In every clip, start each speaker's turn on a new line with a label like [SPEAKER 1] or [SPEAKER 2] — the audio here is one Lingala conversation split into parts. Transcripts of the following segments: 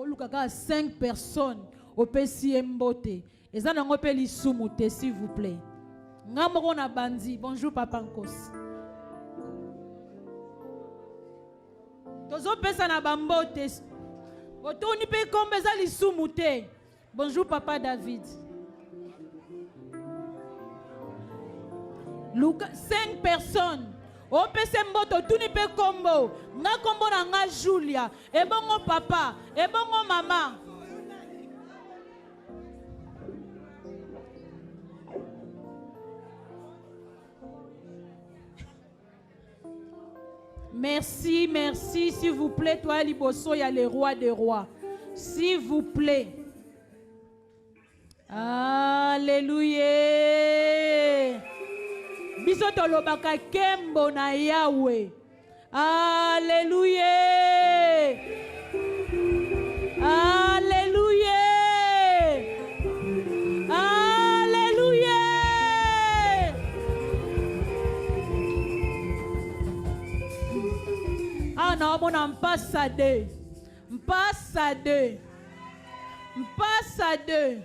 [SPEAKER 1] Olukaka 5 personnes au PCMBOT. Et ça n'a pas li soumouté, s'il vous plaît. Ngamorona bandi. Bonjour papa Nkos. Tozo pesa na bambote. Otoni pe kombeza li soumouté. Bonjour papa David. 5 personnes. O pese mboto tuni pe kombo. Nga kombo na nga Julia. Ebongo papa. Ebongo mama. Merci, merci. S'il vous plaît, toi Liboso, il y a le roi des rois. S'il vous plaît. Alléluia. Bisoto lobaka kembo na Yahweh. Alléluia. Alléluia. Alléluia. Ah non, mon ambassadeur. Ambassadeur. Ambassadeur.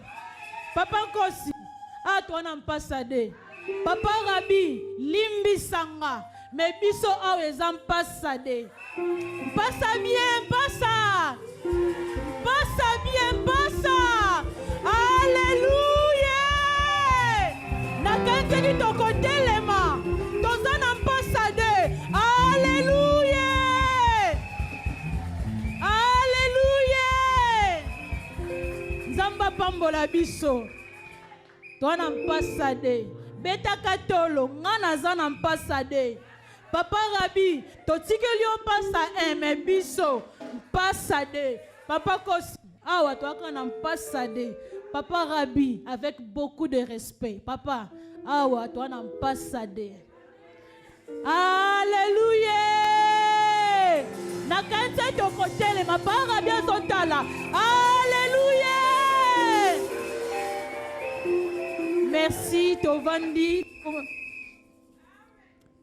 [SPEAKER 1] Papa Nkosi. Ah, toi, un ambassadeur. Papa Rabi, limbi sanga, mais biso aw ezam passade. Passa bien, passa. Passa bien, passa. Alléluia. Nakante ni toko telema. Tozana passade. Alléluia. Alléluia. Zamba pambola biso. Toi n'en passade. Beta katolo, ngana zana mpasade. Papa Rabi, totikelio pasa mais biso mpasade. Papa Kosi, awa toaka na mpasade. Papa Rabi, avec beaucoup de respect. Papa, awa toaka na mpasade. Alléluia. Nakante tokotele, ma papa Rabi azotala. Alléluia. Merci, Tovandi.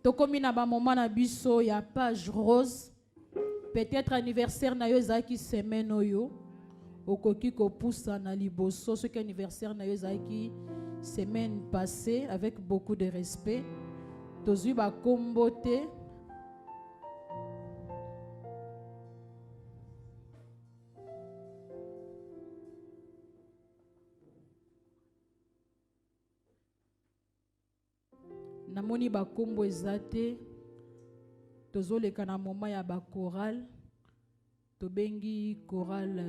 [SPEAKER 1] Tokomi na ba moment na biso ya page rose. Peut-être anniversaire na yo ezaki semaine oyo. Okoki ko poussa na liboso ce que anniversaire na yo ezaki semaine passée avec beaucoup de respect. Tozui ba kombote. Namoni ba kombo ezate tozoleka na moment ya ba chorale tobengi chorale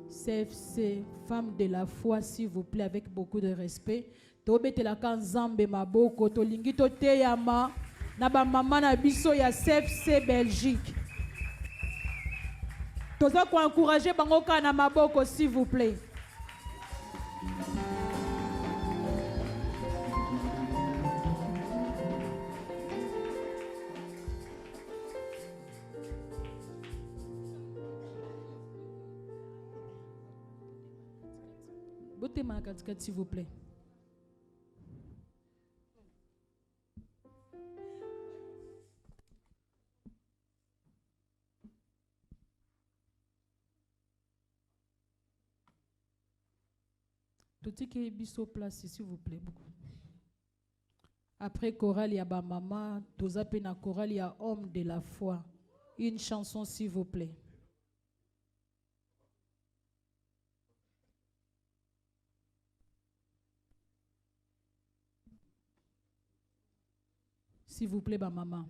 [SPEAKER 1] CFC femme de la foi s'il vous plaît avec beaucoup de respect tobetela ka nzambe maboko tolingi toteyama na ba mama na biso ya CFC Belgique toza ko encourager bango ka na maboko s'il vous plaît. S'il vous plaît. Tout ce qui est biso place, s'il vous plaît. Après chorale, il y a ba maman, toza pe na chorale, il y a homme de la foi. Une chanson, s'il vous plaît. S'il vous plaît, ma maman.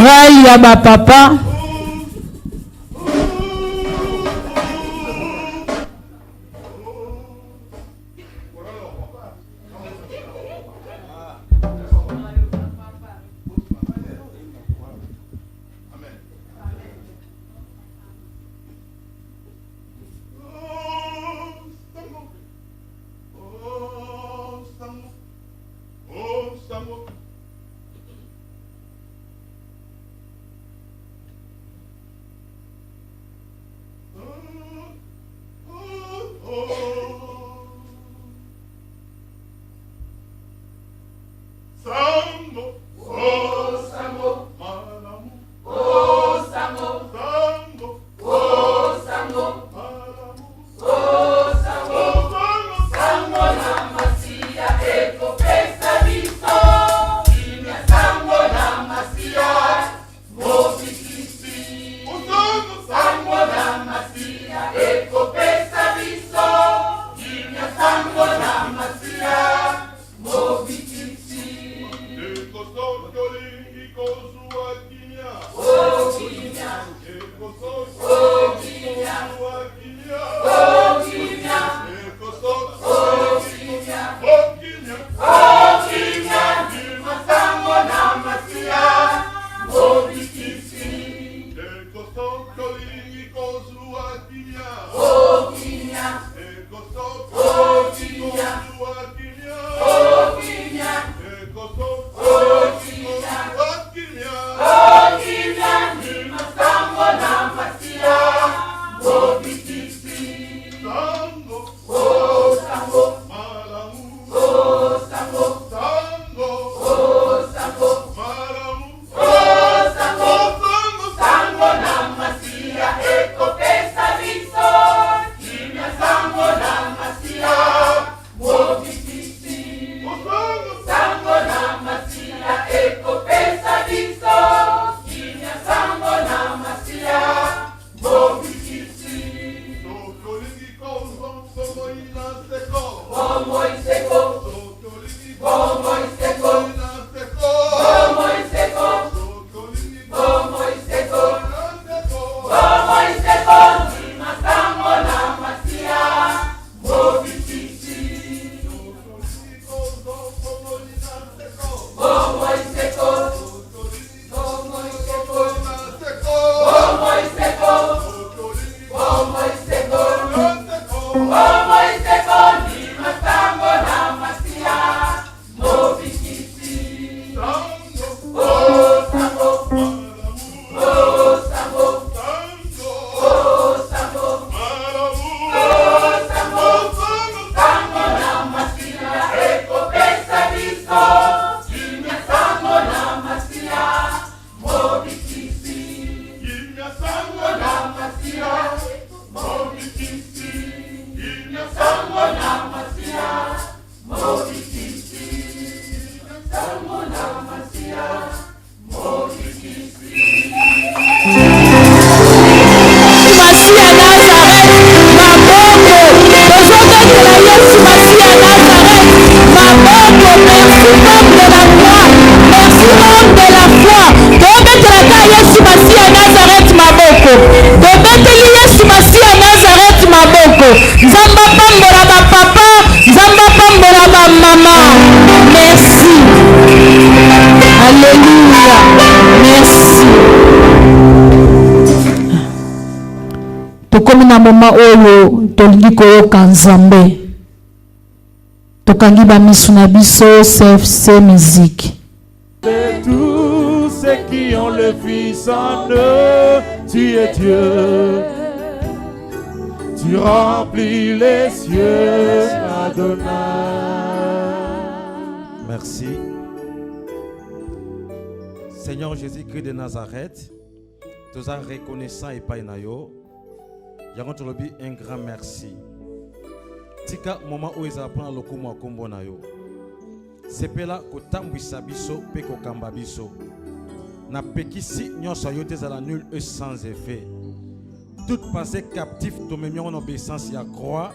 [SPEAKER 1] funérailles ya ba papa. Tokomi na moma oyo tolingi koyoka Nzambe. Tokangi ba misu na biso CFC musique.
[SPEAKER 2] Et tous ceux qui ont le Fils en eux, tu es Dieu. Tu remplis les cieux, Adonai.
[SPEAKER 3] Merci. Seigneur Jésus-Christ de Nazareth, nous sommes reconnaissants et pas inayo. Yaron tolobi un grand merci. Tika moment où ils apprennent le kumo kombo na yo. Sepela ko tambwisa biso pe ko kamba biso. Na pekisi nyonso yo tezala nul et sans effet. Toute pensée captive de mémoire en obéissance à croix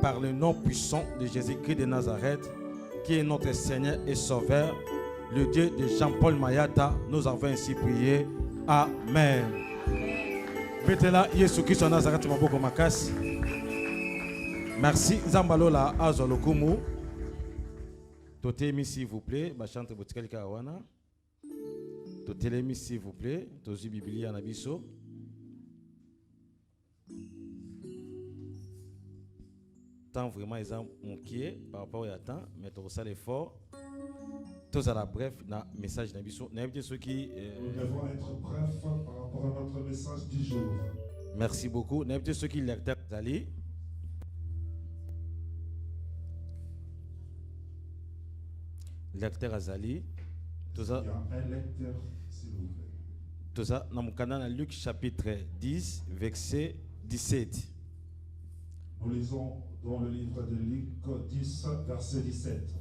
[SPEAKER 3] par le nom puissant de Jésus-Christ de Nazareth, qui est notre Seigneur et Sauveur, le Dieu de Jean-Paul Mayata. Nous avons ainsi prié. Amen. Betela Yesu Christ Nazareth maboko makasi. Merci Zambalola Azolokumu. Totemi s'il vous plaît, bachante botikali kawana. Totelemi s'il vous plaît, tozi Biblia na biso. Tant vraiment ils ont manqué par rapport à temps, mais tout ça l'effort. Tous à la bref, na message na biso. Ceux qui
[SPEAKER 2] nous devons être brefs par rapport à notre message du jour.
[SPEAKER 3] Merci beaucoup. N'importe ceux qui lecteur Azali. Lecteur Azali. Tout ça.
[SPEAKER 2] Il y a un lecteur, s'il vous plaît.
[SPEAKER 3] Tout ça dans mon canal Luc chapitre 10 verset 17.
[SPEAKER 2] Nous lisons dans le livre de Luc 10 verset 17.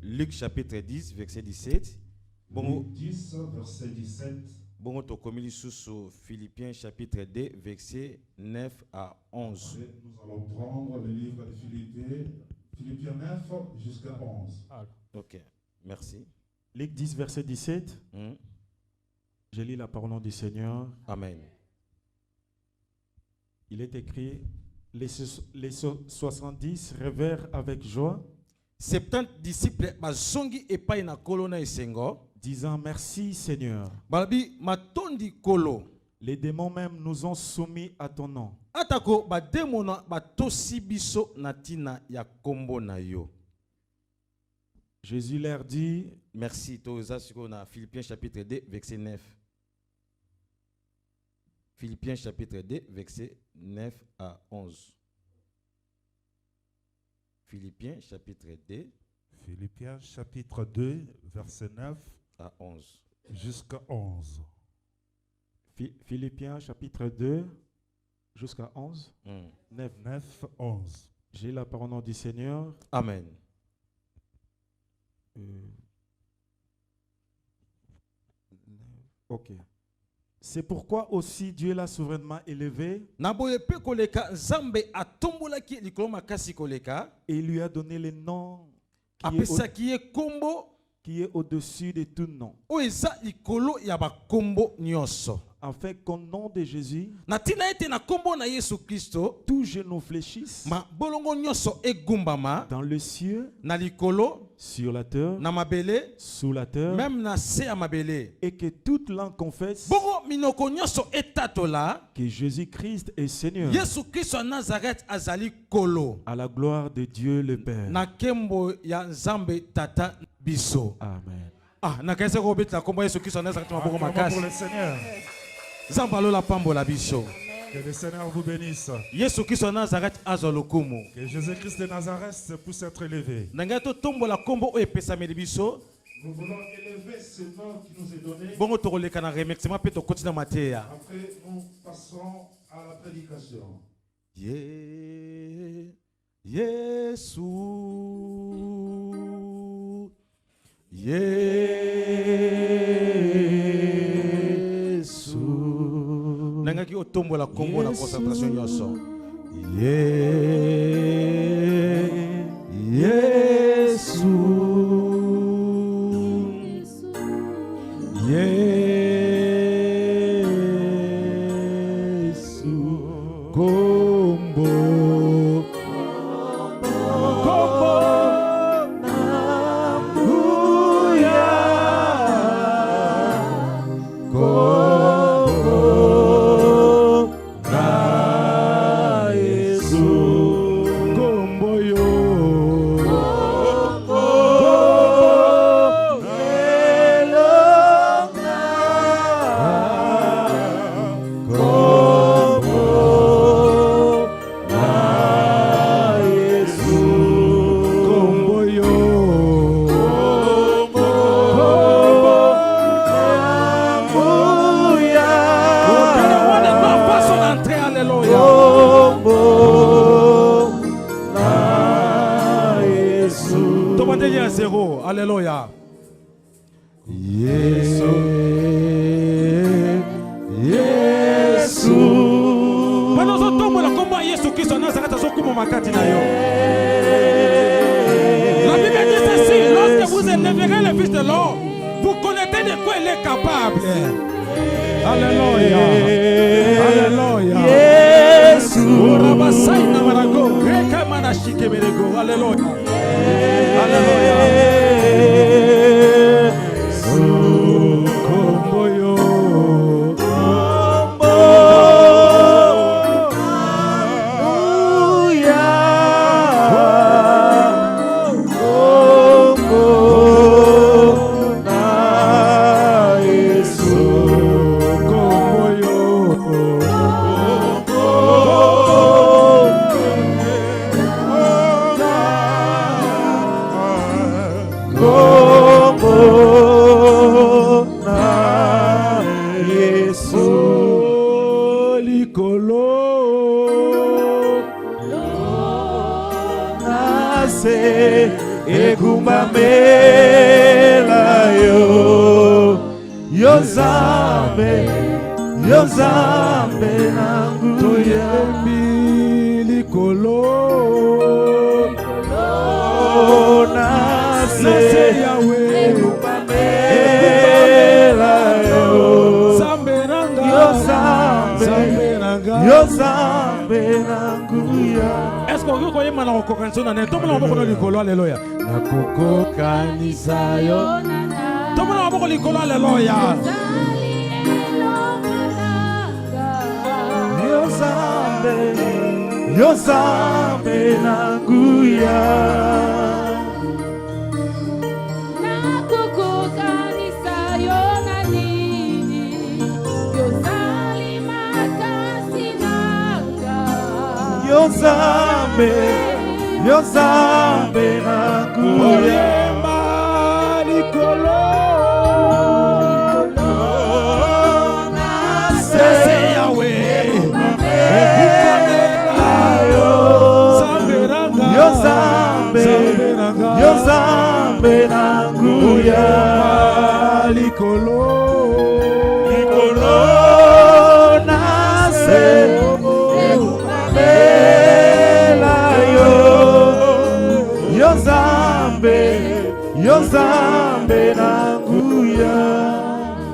[SPEAKER 3] Luc chapitre 10 verset 17.
[SPEAKER 2] Bon, Luc 10 verset 17.
[SPEAKER 3] Bon, tu commis sous Philippiens chapitre 2 verset 9 à 11.
[SPEAKER 2] Après, nous allons prendre le livre de Philippiens 9 jusqu'à 11.
[SPEAKER 3] Ok, merci.
[SPEAKER 4] Luc 10 verset 17. Je lis la parole du Seigneur.
[SPEAKER 3] Amen.
[SPEAKER 4] Il est écrit, les 70 révèrent avec joie,
[SPEAKER 3] 70 disciples bazongi epai na kolona esengo
[SPEAKER 4] disant merci Seigneur.
[SPEAKER 3] balabi matondi kolo.
[SPEAKER 4] Les démons même nous ont soumis à ton nom.
[SPEAKER 3] Atako ba demona batosi biso na tina ya kombo na yo.
[SPEAKER 4] Jésus leur dit,
[SPEAKER 3] merci. Toza siko na Philippiens chapitre 2 verset 9. Philippiens chapitre 2 verset 9 à 11. Philippiens chapitre 2.
[SPEAKER 2] Philippiens chapitre 2 verset 9
[SPEAKER 3] à 11.
[SPEAKER 2] Jusqu'à 11.
[SPEAKER 4] Philippiens chapitre 2 jusqu'à 11.
[SPEAKER 2] 9, 11.
[SPEAKER 4] J'ai la parole du Seigneur.
[SPEAKER 3] Amen.
[SPEAKER 4] Ok. C'est pourquoi aussi Dieu l'a souverainement élevé et il lui a donné le nom qui est au-dessus de tout nom. Afin qu'au nom de Jésus, tout genou fléchisse dans le ciel, sur la terre, sous la terre, et que toute langue confesse que Jésus-Christ est Seigneur, à la gloire de Dieu le Père. Amen.
[SPEAKER 2] Pour le Seigneur. Que le Seigneur vous bénisse. Que Jésus-Christ de Nazareth puisse être élevé. Nous voulons élever ce nom qui nous est donné. Après, nous passerons à la prédication.
[SPEAKER 3] Nangaki otombola kombo na concentration nyoso. Yesu. Yesu. Kombo. Kombo. Namuya. Alléluia. Yesu. Yesu. Yesu Christ Nazareth
[SPEAKER 4] makati na yo. La Bible dit ceci, lorsque vous élèverez le Fils de l'homme, vous connaîtrez de quoi il est capable. Alléluia. Alléluia.
[SPEAKER 2] Yesu.
[SPEAKER 4] Urabasai na marago. Reka manashike berego. Alléluia. Alléluia. Komboyo.
[SPEAKER 2] Yozambe nangu
[SPEAKER 4] toyembi likolo
[SPEAKER 2] nase
[SPEAKER 4] yawe
[SPEAKER 2] ekupamela yo
[SPEAKER 4] Zambe nanga
[SPEAKER 2] Yozambe nangu ya.
[SPEAKER 4] Est-ce qu'on peut koyema na kokanisa na ne tomona maboko na likolo alléluia na kokanisa yo tomona maboko likolo alléluia
[SPEAKER 2] Yozambe nanguya
[SPEAKER 1] nakukukanisa yo na nini yozali makasi nanga
[SPEAKER 2] Yozambe nanguya
[SPEAKER 4] likolo
[SPEAKER 2] Yozambe nanguya
[SPEAKER 4] likolo
[SPEAKER 2] nase ekupamela yo Yozambe nanguya.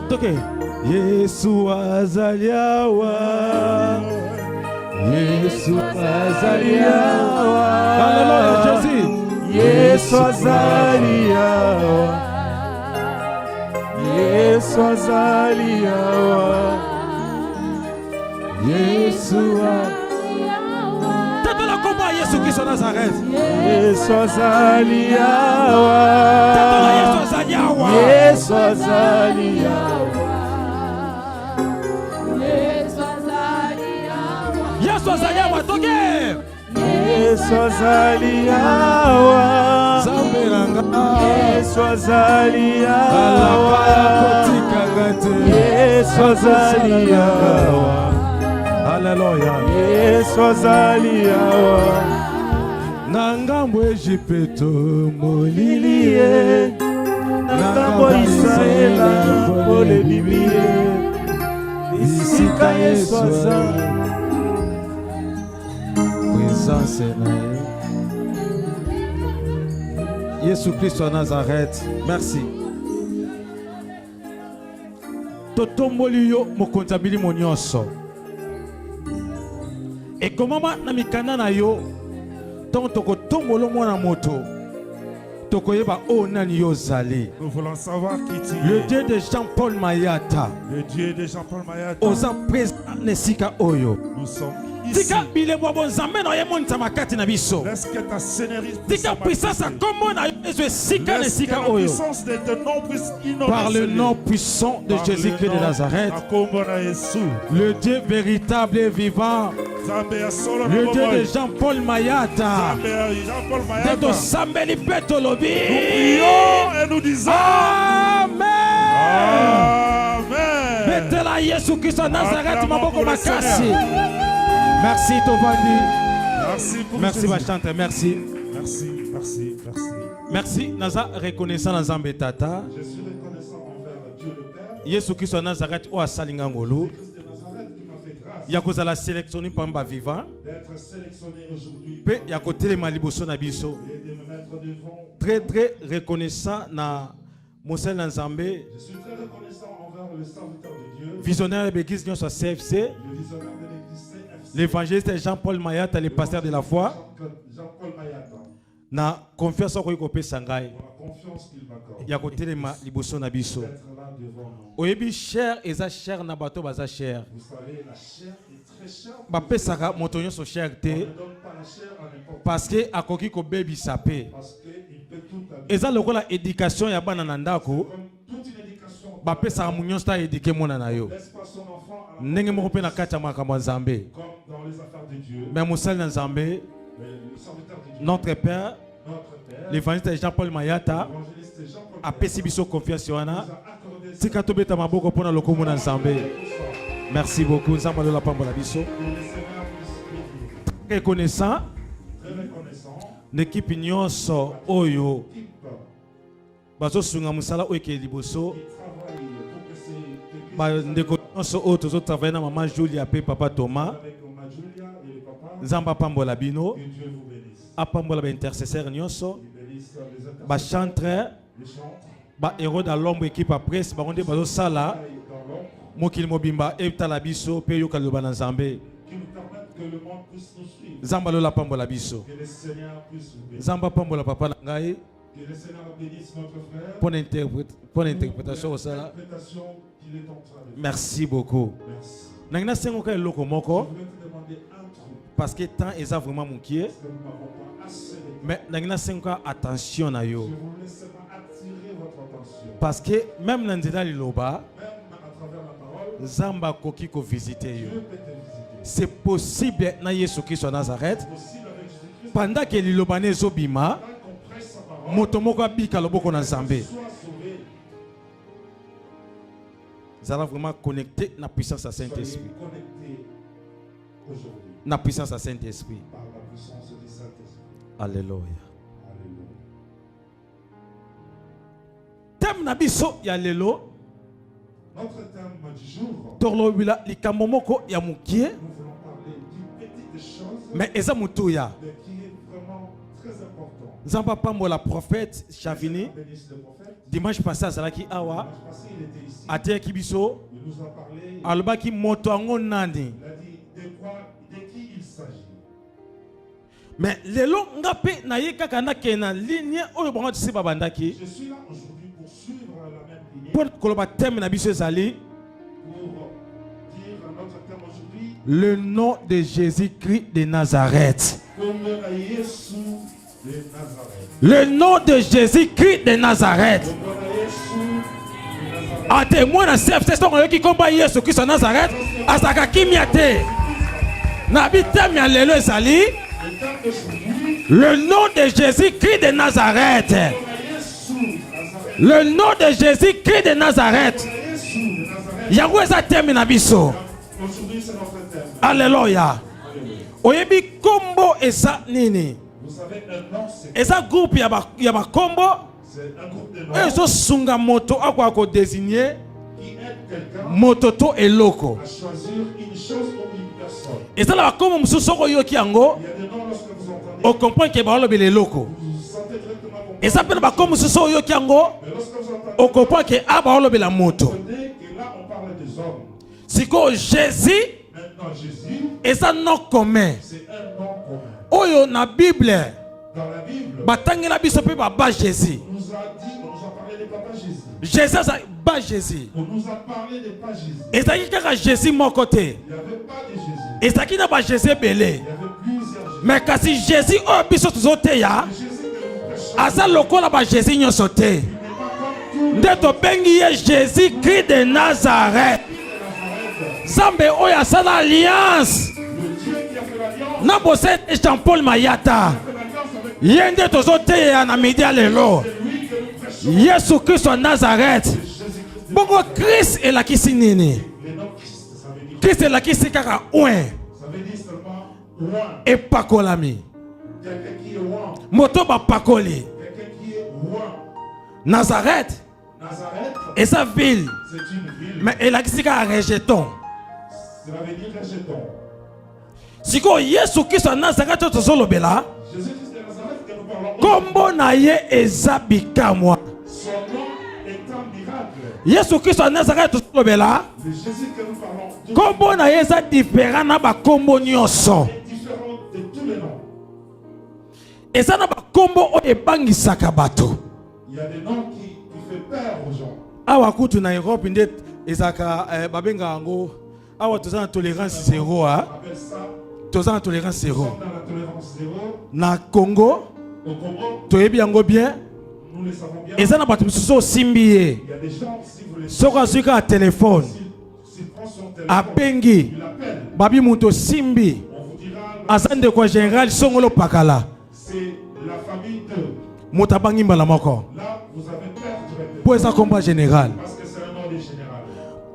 [SPEAKER 4] Toke Yesu azaliawa Yesu azaliawa Alléluia Jésus
[SPEAKER 2] Yesu azaliawa Yesu azaliawa
[SPEAKER 4] Yesu Tata la combat Yesu Christ Nazareth
[SPEAKER 2] Yesu azaliawa
[SPEAKER 4] Tata la Yesu azaliawa
[SPEAKER 2] Yesu azaliawa
[SPEAKER 4] Yesu azaliawa toke
[SPEAKER 2] Yesu azaliawa
[SPEAKER 4] Zambe nanga
[SPEAKER 2] Yesu azaliawa Yesu azaliawa
[SPEAKER 4] Alléluia
[SPEAKER 2] Yesu azaliawa
[SPEAKER 4] Nangambo Ejipeto
[SPEAKER 2] Lilie Nangambo Israela Pole bibie Isika Yesu azaliawa
[SPEAKER 4] présence na Yesu Christ à Nazareth. Merci. Totomboli yo mokontabili monyoso. Et comment na mikana na yo tant toko tombolo mona moto. Tokoyeba o nani yo zali.
[SPEAKER 2] Nous voulons savoir qui tu es.
[SPEAKER 4] Le Dieu de Jean-Paul Mayata.
[SPEAKER 2] Le Dieu de Jean-Paul Mayata.
[SPEAKER 4] Osa présent nesika oyo.
[SPEAKER 2] Nous sommes ici.
[SPEAKER 4] Tika bilebo bonzambe na yemon tamakati na biso.
[SPEAKER 2] Laisse que ta seigneurie
[SPEAKER 4] Tika puissance kombo na yesu sika ne sika oyo.
[SPEAKER 2] puissance de ton nom puisse inonder.
[SPEAKER 4] Par le nom puissant de Jésus-Christ de Nazareth, le Dieu véritable et vivant, le Dieu de Jean-Paul Mayata, de Sambeli Petolobi.
[SPEAKER 2] Nous prions et nous disons
[SPEAKER 4] Amen.
[SPEAKER 2] Amen.
[SPEAKER 4] Betela Yesu Christ de Nazareth, maboko makasi. Merci Tovandi.
[SPEAKER 2] Merci pour
[SPEAKER 4] merci ma chante, merci.
[SPEAKER 2] Merci, merci, merci.
[SPEAKER 4] Merci, naza reconnaissant na Nzambe Tata.
[SPEAKER 2] Je suis reconnaissant envers Dieu le Père.
[SPEAKER 4] Yesu Christ de Nazareth o asalinga ngolo.
[SPEAKER 3] Il y a cause à la sélection par vivant.
[SPEAKER 2] D'être sélectionné aujourd'hui.
[SPEAKER 3] Il y a côté les maliboso na biso.
[SPEAKER 2] Et de me mettre devant.
[SPEAKER 3] Très reconnaissant na Monsel Nzambé.
[SPEAKER 2] Je suis très reconnaissant envers le serviteur de Dieu.
[SPEAKER 3] Visionnaire de l'église sur CFC.
[SPEAKER 2] Le visionnaire de l'église CFC.
[SPEAKER 3] L'évangéliste Jean-Paul Mayata, le pasteur de la foi.
[SPEAKER 2] Jean-Paul Mayata.
[SPEAKER 3] Na confiance en Kope Sangai.
[SPEAKER 2] Pour la confiance qu'il m'accorde.
[SPEAKER 3] Il y a côté les maliboso na biso.
[SPEAKER 2] D'être là devant nous.
[SPEAKER 3] Oyebi cher et ça cher na bateau baza cher.
[SPEAKER 2] Vous savez, la chair est très chère.
[SPEAKER 3] Bapé Saka montonyo so cher
[SPEAKER 2] On
[SPEAKER 3] te.
[SPEAKER 2] ne donne pas la chair à n'importe qui.
[SPEAKER 3] Parce que akoki ko baby sapé.
[SPEAKER 2] Parce qu'il peut tout habiller.
[SPEAKER 3] Et ça le la éducation ya bana nandako.
[SPEAKER 2] Comme toute une éducation.
[SPEAKER 3] Bapé Saka munyon sta éduquer mona na yo.
[SPEAKER 2] Laisse pas son enfant à la
[SPEAKER 3] Ndenge moko pe na kati ya makambo Nzambe.
[SPEAKER 2] comme dans les affaires de Dieu.
[SPEAKER 3] Mais Monsel Nzambe,
[SPEAKER 2] Mais le serviteur de Dieu.
[SPEAKER 3] notre Père,
[SPEAKER 2] Notre Père.
[SPEAKER 3] l'évangéliste Jean-Paul Mayata,
[SPEAKER 2] L'évangéliste Jean-Paul
[SPEAKER 3] a pesi biso confiance wana.
[SPEAKER 2] nous a accordé ça.
[SPEAKER 3] Tika tobeta maboko pona lokomo na Nzambe. Merci beaucoup. Nzamba de la pambola biso.
[SPEAKER 2] Que le Seigneur puisse bénir.
[SPEAKER 3] Reconnaissant
[SPEAKER 2] Très reconnaissant.
[SPEAKER 3] l'équipe nyonso oyo
[SPEAKER 2] Équipe
[SPEAKER 3] bazo sunga musala oyo ke liboso.
[SPEAKER 2] qui travaille pour que c'est
[SPEAKER 3] Ba ndeko nyonso oyo tozo travailler na maman Julia pe papa Thomas.
[SPEAKER 2] avec Maman Julia et le papa.
[SPEAKER 3] Nzamba pambola bino.
[SPEAKER 2] Que Dieu vous bénisse.
[SPEAKER 3] Apambola ba intercesseur nyonso.
[SPEAKER 2] Il bénisse les intercesseurs,
[SPEAKER 3] Ba chanteur,
[SPEAKER 2] les chantres,
[SPEAKER 3] ba héros dans l'ombre équipe après, ba onde bazo sala.
[SPEAKER 2] dans l'ombre,
[SPEAKER 3] Mokili mobimba etala biso pe yoka loba na Nzambe.
[SPEAKER 2] qui nous permettent que le monde puisse nous suivre.
[SPEAKER 3] Nzamba lola pambola biso.
[SPEAKER 2] Que le Seigneur puisse vous bénir.
[SPEAKER 3] Nzamba pambola papa na ngai
[SPEAKER 2] Que le Seigneur bénisse notre frère.
[SPEAKER 3] pour l'interprétation au sala.
[SPEAKER 2] L'interprétation qu'il est en train de faire.
[SPEAKER 3] Merci beaucoup.
[SPEAKER 2] Merci.
[SPEAKER 3] Nangina sengo ka eloko
[SPEAKER 2] Je
[SPEAKER 3] moko
[SPEAKER 2] voulais te demander un truc.
[SPEAKER 3] parce que temps est vraiment mokie
[SPEAKER 2] Parce que nous n'avons pas assez de temps.
[SPEAKER 3] mais nangina sengo ka attention na
[SPEAKER 2] Je
[SPEAKER 3] yo
[SPEAKER 2] voulais seulement attirer votre attention.
[SPEAKER 3] parce que même na nzela liloba
[SPEAKER 2] Même à travers la parole,
[SPEAKER 3] Nzamba koki ko visiter
[SPEAKER 2] Dieu
[SPEAKER 3] yo.
[SPEAKER 2] peut te visiter.
[SPEAKER 3] C'est possible na Yesu Christ à Nazareth
[SPEAKER 2] C'est possible avec Jésus-Christ.
[SPEAKER 3] pendant que liloba ne zobima
[SPEAKER 2] Pendant qu'on prêche sa parole,
[SPEAKER 3] moto moko abika loboko na Nzambe.
[SPEAKER 2] sois sauvé.
[SPEAKER 3] Zala vraiment connecté na puissance à
[SPEAKER 2] Soyez
[SPEAKER 3] Saint-Esprit.
[SPEAKER 2] connectés aujourd'hui
[SPEAKER 3] Na puissance à Saint-Esprit.
[SPEAKER 2] par la puissance du Saint-Esprit.
[SPEAKER 3] Alléluia.
[SPEAKER 2] Alléluia.
[SPEAKER 3] Thème na biso ya lelo
[SPEAKER 2] Notre thème du jour,
[SPEAKER 3] torlo bila likambo moko ya mukie
[SPEAKER 2] nous voulons parler d'une petite chose,
[SPEAKER 3] mais eza mutuya.
[SPEAKER 2] mais qui est vraiment très important.
[SPEAKER 3] Nzamba pambola prophète Chavini
[SPEAKER 2] Bénisse le prophète.
[SPEAKER 3] dimanche passé azalaki awa
[SPEAKER 2] Dimanche passé, il était ici.
[SPEAKER 3] ateyaki biso
[SPEAKER 2] Il nous a parlé.
[SPEAKER 3] alobaki moto yango nani
[SPEAKER 2] Il a dit de qui il s'agit.
[SPEAKER 3] mais lelo nga mpe naye kaka nakende na ligne oyo bango tisi babandaki
[SPEAKER 2] Je suis là aujourd'hui pour suivre la même lignée,
[SPEAKER 3] mpo koloba thème na biso ezali
[SPEAKER 2] pour dire notre thème aujourd'hui,
[SPEAKER 3] le nom de Jésus-Christ de Nazareth.
[SPEAKER 2] comme Yesu de Nazareth.
[SPEAKER 3] Le nom de Jésus-Christ de Nazareth.
[SPEAKER 2] Comme Yesu de Nazareth.
[SPEAKER 3] A témoin na CFC stongo yoki komba Yesu Christ de Nazareth azaka kimia te. Na bi thème ya lelo ezali
[SPEAKER 2] Le thème d'aujourd'hui,
[SPEAKER 3] le nom de Jésus-Christ de Nazareth.
[SPEAKER 2] comme Yesu de Nazareth.
[SPEAKER 3] Le nom de Jésus-Christ de Nazareth.
[SPEAKER 2] Yesu de Nazareth.
[SPEAKER 3] Yango eza thème na biso.
[SPEAKER 2] Aujourd'hui, c'est notre thème.
[SPEAKER 3] Alléluia.
[SPEAKER 2] Alléluia.
[SPEAKER 3] Oyebi kombo eza nini?
[SPEAKER 2] Vous savez, un nom, c'est
[SPEAKER 3] Eza groupe ya ba kombo
[SPEAKER 2] un groupe de noms
[SPEAKER 3] ezo sunga moto akwa ko désigner
[SPEAKER 2] qui aide quelqu'un
[SPEAKER 3] moto to eloko.
[SPEAKER 2] à choisir une chose ou une personne.
[SPEAKER 3] Eza la ba kombo mususu soko yoki yango
[SPEAKER 2] Il y a des noms lorsque vous entendez,
[SPEAKER 3] o comprendre que ba lobele eloko.
[SPEAKER 2] vous vous sentez directement comme
[SPEAKER 3] Eza pe na ba kombo mususu yoki yango
[SPEAKER 2] mais lorsque vous entendez,
[SPEAKER 3] o comprendre que aba lobela moto.
[SPEAKER 2] vous entendez que là, on parle des hommes.
[SPEAKER 3] Siko Jésus
[SPEAKER 2] Maintenant, Jésus,
[SPEAKER 3] eza nom commun.
[SPEAKER 2] c'est un nom commun.
[SPEAKER 3] Oyo na Bible
[SPEAKER 2] Dans la Bible,
[SPEAKER 3] batangela biso pe baba Jésus.
[SPEAKER 2] on nous a dit, on nous a parlé des papas Jésus.
[SPEAKER 3] Jésus aza ba Jésus.
[SPEAKER 2] On nous a parlé des pas Jésus.
[SPEAKER 3] Ezaki kaka Jésus moko te.
[SPEAKER 2] Il n'y avait pas de Jésus.
[SPEAKER 3] Ezaki na ba Jésus belé.
[SPEAKER 2] Il y avait plusieurs Jésus.
[SPEAKER 3] Mais kasi Jésus oyo biso tozoteya
[SPEAKER 2] Le Jésus que nous prêchons,
[SPEAKER 3] aza lokola ba Jésus nyonso te.
[SPEAKER 2] il n'est pas comme tout
[SPEAKER 3] Nde tobengi ye Jésus Christ de Nazareth.
[SPEAKER 2] Nazareth.
[SPEAKER 3] Zambe oyo asala alliance
[SPEAKER 2] Le Dieu qui a fait l'alliance,
[SPEAKER 3] na bosete Jean-Paul Mayata.
[SPEAKER 2] fait l'alliance avec
[SPEAKER 3] Ye nde tozoteya na midi ya lelo.
[SPEAKER 2] lui que nous prêchons.
[SPEAKER 3] Yesu Christ wa Nazareth.
[SPEAKER 2] Jésus-Christ.
[SPEAKER 3] Bongo Christ elakisi nini?
[SPEAKER 2] Le nom Christ, ça veut dire,
[SPEAKER 3] Christ elakisi kaka oin
[SPEAKER 2] ça veut dire seulement roi.
[SPEAKER 3] epakolami.
[SPEAKER 2] Quelqu'un qui est roi.
[SPEAKER 3] Moto bapakoli.
[SPEAKER 2] Quelqu'un qui est roi.
[SPEAKER 3] Nazareth
[SPEAKER 2] Nazareth,
[SPEAKER 3] eza ville
[SPEAKER 2] c'est une ville.
[SPEAKER 3] mais elakisi kaka rejeton.
[SPEAKER 2] Cela veut dire rejeton.
[SPEAKER 4] Siko Yesu Kristo Nazareth tozolobela.
[SPEAKER 2] Jésus-Christ de Nazareth que nous parlons.
[SPEAKER 4] Kombo na ye eza bikamwa.
[SPEAKER 2] Son nom est un miracle.
[SPEAKER 4] Yesu Kristo Nazareth tozolobela.
[SPEAKER 2] Le Jésus que nous parlons.
[SPEAKER 4] Kombo na ye eza différent na ba kombo nyonso.
[SPEAKER 2] Est différent de tous les noms.
[SPEAKER 4] Eza na ba kombo o ebangisaka bato.
[SPEAKER 2] Il y a des noms qui fait peur aux gens.
[SPEAKER 4] Awa kutu na Europe nde ezaka babenga yango awa tozana tolérance zéro a.
[SPEAKER 2] On appelle ça.
[SPEAKER 4] Tozana tolérance zéro.
[SPEAKER 2] Nous sommes dans la tolérance zéro.
[SPEAKER 4] Na Congo,
[SPEAKER 2] Au Congo,
[SPEAKER 4] toyebi yango bien.
[SPEAKER 2] nous le savons bien.
[SPEAKER 4] Eza na bato mosusu osimbi ye.
[SPEAKER 2] Il y a des gens, si vous les
[SPEAKER 4] Soko azwi kaka téléphone
[SPEAKER 2] s'il prend son téléphone,
[SPEAKER 4] abengi
[SPEAKER 2] il appelle.
[SPEAKER 4] babi moto simbi
[SPEAKER 2] On vous dira,
[SPEAKER 4] aza ndeko général songolo pakala
[SPEAKER 2] c'est la famille de.
[SPEAKER 4] moto abangi mbala moko
[SPEAKER 2] Là, vous avez peur du répéter.
[SPEAKER 4] po eza komba général
[SPEAKER 2] Parce que c'est un nom de général.